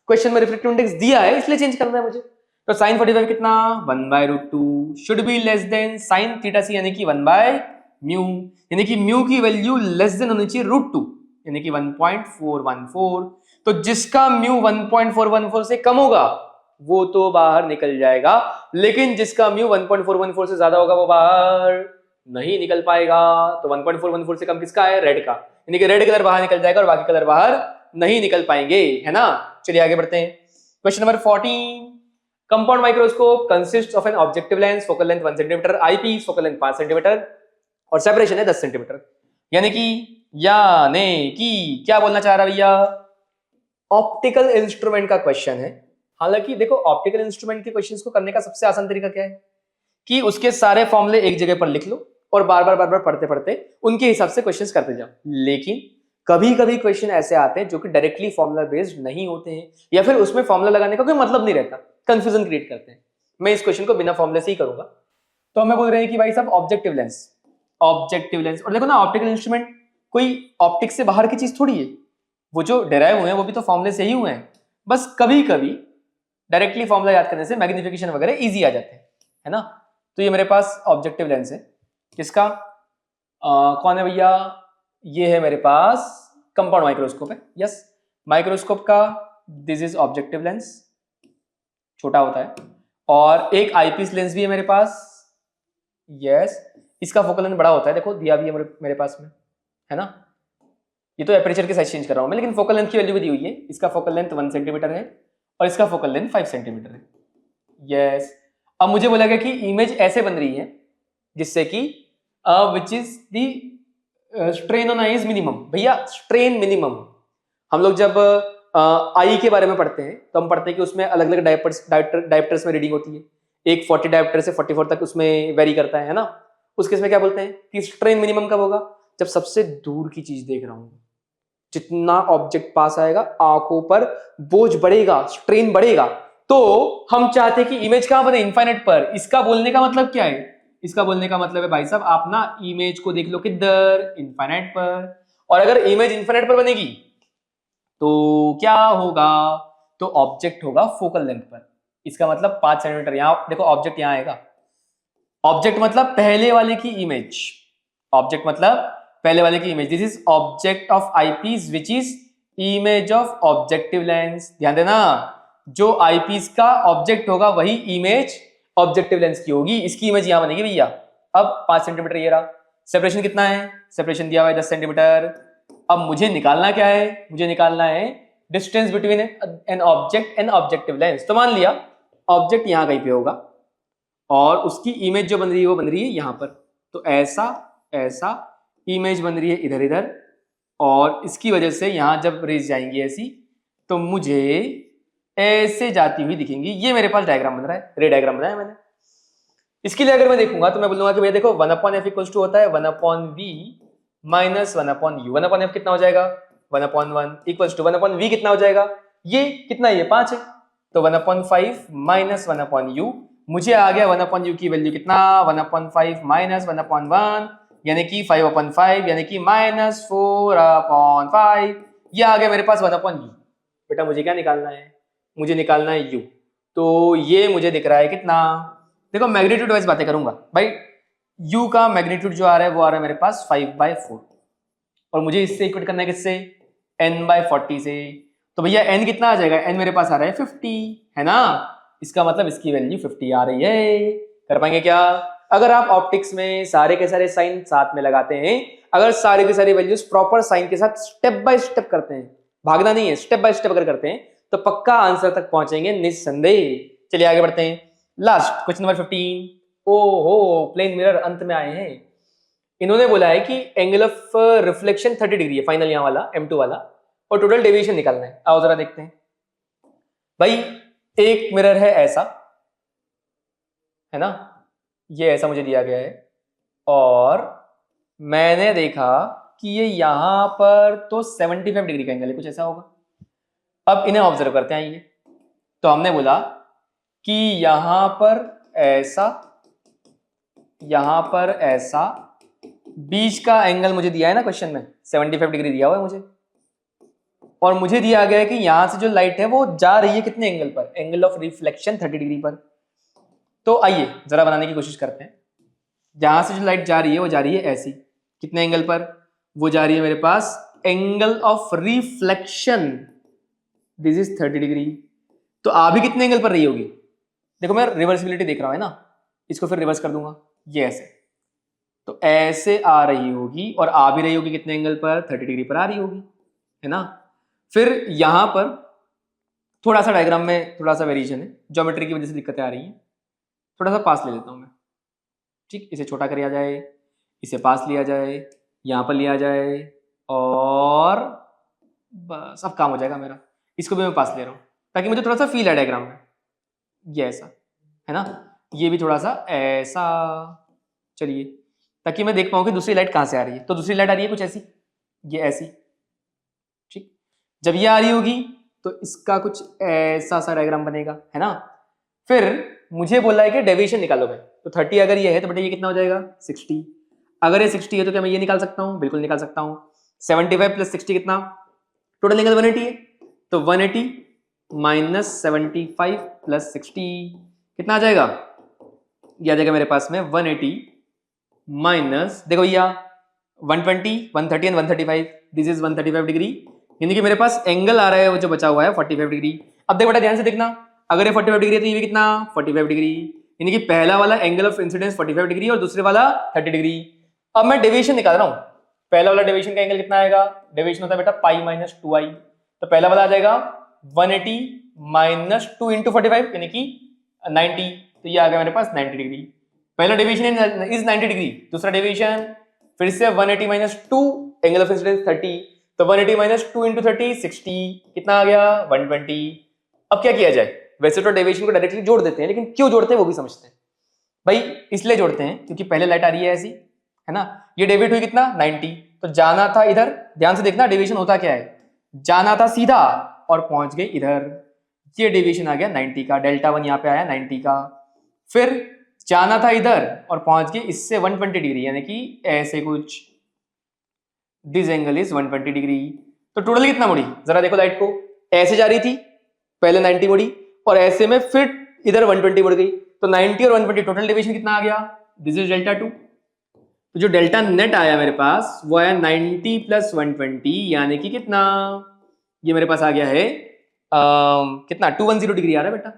क्वेश्चन में रिफ्रैक्टिव इंडेक्स दिया है इसलिए चेंज करना है मुझे। तो sin 45 कितना 1/√2 should be less than sin theta C, यानी कि 1/μ, यानी कि म्यू की वैल्यू लेस देन होनी चाहिए √2, यानी कि 1.414। तो जिसका म्यू 1.414 से कम होगा वो तो बाहर निकल जाएगा, लेकिन जिसका म्यू 1.414 से ज्यादा होगा वो बाहर नहीं निकल पाएगा। तो 1.414 से कम किसका है, रेड का, यानी कि रेड कलर बाहर निकल जाएगा और बाकी कलर बाहर नहीं निकल पाएंगे, है ना। चलिए आगे बढ़ते हैं। Question number 14, compound microscope consist of an objective lens, focal length 1 centimetre, eyepiece focal length 5 centimetre और सेपरेशन है 10 सेंटीमीटर। यानी कि क्या बोलना चाह रहा भैया, ऑप्टिकल इंस्ट्रूमेंट का क्वेश्चन है। हालांकि देखो ऑप्टिकल इंस्ट्रूमेंट के क्वेश्चंस को करने का सबसे आसान तरीका क्या है कि उसके सारे फॉर्मूले एक जगह पर लिख लो और बार बार पढ़ते पढ़ते उनके हिसाब से क्वेश्चंस करते जाओ। लेकिन कभी कभी क्वेश्चन ऐसे आते हैं जो कि डायरेक्टली फॉर्मूला बेस्ड नहीं होते हैं, या फिर उसमें फॉर्मूला लगाने का कोई मतलब नहीं रहता, कंफ्यूजन क्रिएट करते हैं। मैं इस क्वेश्चन को बिना फॉर्मूले से ही करूंगा। तो हमें बोल रहे हैं कि भाई साहब ऑब्जेक्टिव लेंस, और देखो ना ऑप्टिकल इंस्ट्रूमेंट कोई ऑप्टिक्स से बाहर की चीज थोड़ी है, वो जो डेराइव हुए हैं वो भी तो फॉर्मूले से ही हुए हैं। बस कभी कभी डायरेक्टली फॉर्मूला याद करने से मैग्निफिकेशन वगैरह इजी आ जाते हैं, है ना। तो ये मेरे पास ऑब्जेक्टिव लेंस है, किसका कौन है भैया, ये है मेरे पास कंपाउंड माइक्रोस्कोप है, यस माइक्रोस्कोप का दिस इज ऑब्जेक्टिव लेंस, छोटा होता है, और एक आईपीस लेंस भी है मेरे पास, यस इसका फोकल लेंथ बड़ा होता है, देखो दिया भी है मेरे पास में, है ना। ये तो एपरेचर के साइज चेंज कर रहा हूं मैं, लेकिन फोकल लेंथ की वैल्यू भी दी हुई है। इसका फोकल लेंथ 1 सेंटीमीटर है और इसका फोकल लेंथ 5 सेंटीमीटर है। यस, अब मुझे बोला गया कि इमेज ऐसे बन रही है जिससे कि which is the strain on I is minimum. भैया स्ट्रेन मिनिमम हम लोग जब आई के बारे में पढ़ते हैं तो हम पढ़ते हैं कि उसमें अलग अलग डायप्टर्स में रीडिंग होती है। एक 40 डायप्टर से 44 तक उसमें वेरी करता है ना। उस केस में क्या बोलते हैं कि स्ट्रेन मिनिमम कब होगा? जब सबसे दूर की चीज देख रहा हूं, जितना ऑब्जेक्ट पास आएगा आंखों पर बोझ बढ़ेगा, स्ट्रेन बढ़ेगा। तो हम चाहते हैं कि इमेज कहां बने? इनफाइनाइट पर। इसका बोलने का मतलब क्या है? इसका बोलने का मतलब है भाई साहब आप ना इमेज को देख लो किधर? इनफाइनाइट पर। और अगर इमेज इनफाइनाइट पर बनेगी तो क्या होगा? तो ऑब्जेक्ट होगा फोकल लेंथ पर। इसका मतलब 5 सेंटीमीटर। यहां देखो ऑब्जेक्ट यहां आएगा। ऑब्जेक्ट मतलब पहले वाले की इमेज। ऑब्जेक्ट मतलब पहले वाले की image. This is object of eyepiece which is image of objective lens. ध्यान देना, जो आईपीस का ऑब्जेक्ट होगा वही इमेज ऑब्जेक्टिव लेंस की होगी। इसकी इमेज यहां बनेगी भैया। अब 5 सेंटीमीटर ये रहा। सेपरेशन कितना है? सेपरेशन दिया हुआ है 10 सेंटीमीटर। अब मुझे निकालना क्या है? मुझे निकालना है distance between an object and objective lens. तो मान लिया ऑब्जेक्ट यहां कहीं पे होगा और उसकी इमेज जो बन रही है वो बन रही है यहां पर। तो ऐसा ऐसा इमेज बन रही है इधर इधर, और इसकी वजह से यहां जब रेज जाएंगी ऐसी तो मुझे ऐसे जाती हुई दिखेंगी। ये मेरे पास डायग्राम बन रहा है, रे डायग्राम बनाया मैंने। इसके लिए अगर मैं देखूंगा तो मैं बोलूंगा कि भैया देखो 1/f इक्वल्स टू होता है 1/v माइनस 1/u। 1/f कितना हो जाएगा? 1/1 इक्वल्स टू 1/v कितना हो जाएगा? ये कितना है? ये 5 है। तो 1/5 माइनस 1/u, मुझे आ गया 1/u की वैल्यू कितना? 1/5 माइनस 1/1 यानी कि 5/5 यानी कि माइनस 4/5। ये आ गया मेरे पास 1/u। बेटा मुझे क्या निकालना है? मुझे निकालना है u। तो ये मुझे दिख रहा है कितना? देखो मैग्नीट्यूड वाइज बातें करूंगा भाई। u का मैग्नीट्यूड जो आ रहा है वो आ रहा है मेरे पास 5/4 और मुझे इससे इक्वेट करना है किससे? n/40 से। तो भैया n कितना आ जाएगा? n मेरे पास आ रहा है 50, है ना। इसका मतलब इसकी वैल्यू 50 आ रही है। कर पाएंगे क्या? अगर आप ऑप्टिक्स में सारे के सारे साइन साथ में लगाते हैं, अगर सारे के सारे वैल्यूज प्रॉपर साइन के साथ स्टेप बाय स्टेप करते हैं, भागना नहीं है, स्टेप बाय स्टेप अगर करते हैं तो पक्का आंसर तक पहुंचेंगे निस्संदेह। चलिए आगे बढ़ते हैं। Last question number 15। ओहो, प्लेन मिरर अंत में आए हैं। इन्होंने बोला है कि एंगल ऑफ रिफ्लेक्शन 30 डिग्री है फाइनल यहाँ वाला M2 वाला, और टोटल डेविएशन निकालना है। आओ जरा देखते हैं भाई। एक मिरर है ऐसा, है ना, ये ऐसा मुझे दिया गया है और मैंने देखा कि ये यहां पर तो 75 डिग्री का एंगल है, कुछ ऐसा होगा। अब इन्हें ऑब्जर्व करते हैं ये। तो हमने बोला कि यहां पर ऐसा, यहां पर ऐसा, बीच का एंगल मुझे दिया है ना क्वेश्चन में 75 डिग्री दिया हुआ है मुझे, और मुझे दिया गया है कि यहां से जो लाइट है वो जा रही है कितने एंगल पर? एंगल ऑफ रिफ्लेक्शन 30 डिग्री पर। तो आइए जरा बनाने की कोशिश करते हैं। जहां से जो लाइट जा रही है वो जा रही है ऐसी, कितने एंगल पर? वो जा रही है मेरे पास angle of reflection, this is 30 degree. तो आ भी कितने एंगल पर रही होगी? देखो मैं रिवर्सिबिलिटी देख रहा हूं, है ना, इसको फिर रिवर्स कर दूंगा, ये ऐसे। तो ऐसे आ रही होगी और आ भी रही होगी कितने एंगल पर? 30 डिग्री पर आ रही होगी, है ना। फिर यहां पर थोड़ा सा डायग्राम में थोड़ा सा वेरिएशन है, ज्योमेट्री की वजह से दिक्कतें आ रही हैं। थोड़ा सा पास ले लेता हूं मैं, ठीक, इसे छोटा कर लिया जाए, इसे पास लिया जाए, यहां पर लिया जाए, और बस अब काम हो जाएगा मेरा। इसको भी मैं पास ले रहा हूं ताकि मुझे थोड़ा सा फील है डायग्राम में। ये ऐसा, है ना, ये भी थोड़ा सा ऐसा। चलिए, ताकि मैं देख पाऊं कि दूसरी लाइट कहां से आ रही है। तो दूसरी लाइट आ रही है कुछ ऐसी, ये ऐसी, ठीक। जब ये आ रही होगी तो इसका कुछ ऐसा सा डायग्राम बनेगा, है ना। फिर मुझे बोला है कि डेविएशन निकालो भाई। तो 30 अगर ये है तो बेटा ये कितना हो जाएगा? 60। अगर ये 60 है तो क्या मैं ये निकाल सकता हूं? बिल्कुल निकाल सकता हूं। 75 प्लस 60 कितना? टोटल एंगल 180 है, तो 180 माइनस 75 प्लस 60 कितना आ जाएगा? ये आ जाएगा मेरे पास में 180 माइनस, देखो भैया 120, 130 एंड 135, दिस इज 135 डिग्री, यानी कि मेरे पास एंगल आ रहा है वो जो बचा हुआ है 45 डिग्री। अब देखो बेटा ध्यान से देखना, अगर ये 45 डिग्री है तो ये भी कितना? 45 डिग्री, यानी कि पहला वाला एंगल ऑफ इंसिडेंस 45 डिग्री और दूसरे वाला 30 डिग्री। अब मैं डेविएशन निकाल रहा हूं, पहला वाला डेविएशन का एंगल कितना आएगा, डेविएशन होता है बेटा पाई माइनस 2i, तो पहला वाला आ जाएगा 180 माइनस 2 इंटू 45 यानी कि 90, तो ये आ गया मेरे पास 90 डिग्री। पहला डेविएशन इज 90 डिग्री, दूसरा डेविएशन फिर से 180 माइनस 2, एंगल ऑफ इंसिडेंस 30, तो 180 माइनस 2 इंटू 30 60, कितना आ गया 120। अब क्या किया जाए, वैसे तो डेविएशन को डायरेक्टली जोड़ देते हैं, लेकिन क्यों जोड़ते हैं वो भी समझते हैं। भाई इसलिए जोड़ते हैं क्योंकि पहले लाइट आ रही है ऐसी, है ना, ये डेविएट हुई कितना 90, तो जाना था इधर, ध्यान से देखना डेविएशन होता क्या है, जाना था सीधा और पहुंच गए इधर, ये डेविएशन आ गया 90 का, डेल्टा 1 यहाँ पे आया 90 का, फिर जाना था इधर और पहुंच गए इससे 120 डिग्री, यानी कि ऐसे कुछ, दिस एंगल इज 120 डिग्री। तो टोटल कितना मुड़ी, जरा देखो लाइट को, ऐसे जा रही थी पहले 90 मुड़ी और ऐसे में फिर इधर 120 मुड़ गई, तो 90 और 120 टोटल डेविएशन कितना आ गया, दिस इज डेल्टा 2। तो जो डेल्टा नेट आया मेरे पास वो आया 90 प्लस 120, यानी कि कितना, ये मेरे पास आ गया है कितना 210 डिग्री आ रहा है बेटा।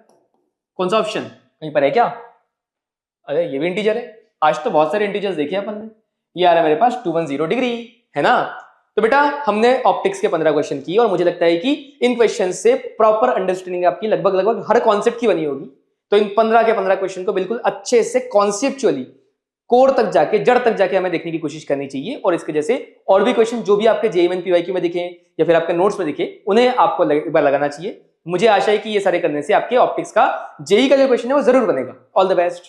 कौन सा ऑप्शन कहीं पर है क्या, अरे ये भी इंटीजर है, आज तो बहुत सारे इंटीजर्स देखे अपन ने, ये आ रहा है मेरे पास 210 डिग्री, है ना। तो बेटा हमने ऑप्टिक्स के 15 क्वेश्चन किए और मुझे लगता है कि इन क्वेश्चन से प्रॉपर अंडरस्टैंडिंग आपकी लगभग हर कॉन्सेप्ट की बनी होगी। तो इन 15 के 15 क्वेश्चन को बिल्कुल अच्छे से कॉन्सेप्चुअली कोर तक जाके, जड़ तक जाके हमें देखने की कोशिश करनी चाहिए, और इसके जैसे और भी क्वेश्चन जो भी आपके जेईई पीवाईक्यू में दिखे या फिर आपके नोट्स में दिखे उन्हें आपको एक बार लगाना चाहिए। मुझे आशा है कि ये सारे करने से आपके ऑप्टिक्स का जेईई का जो क्वेश्चन है वो जरूर बनेगा। All the best.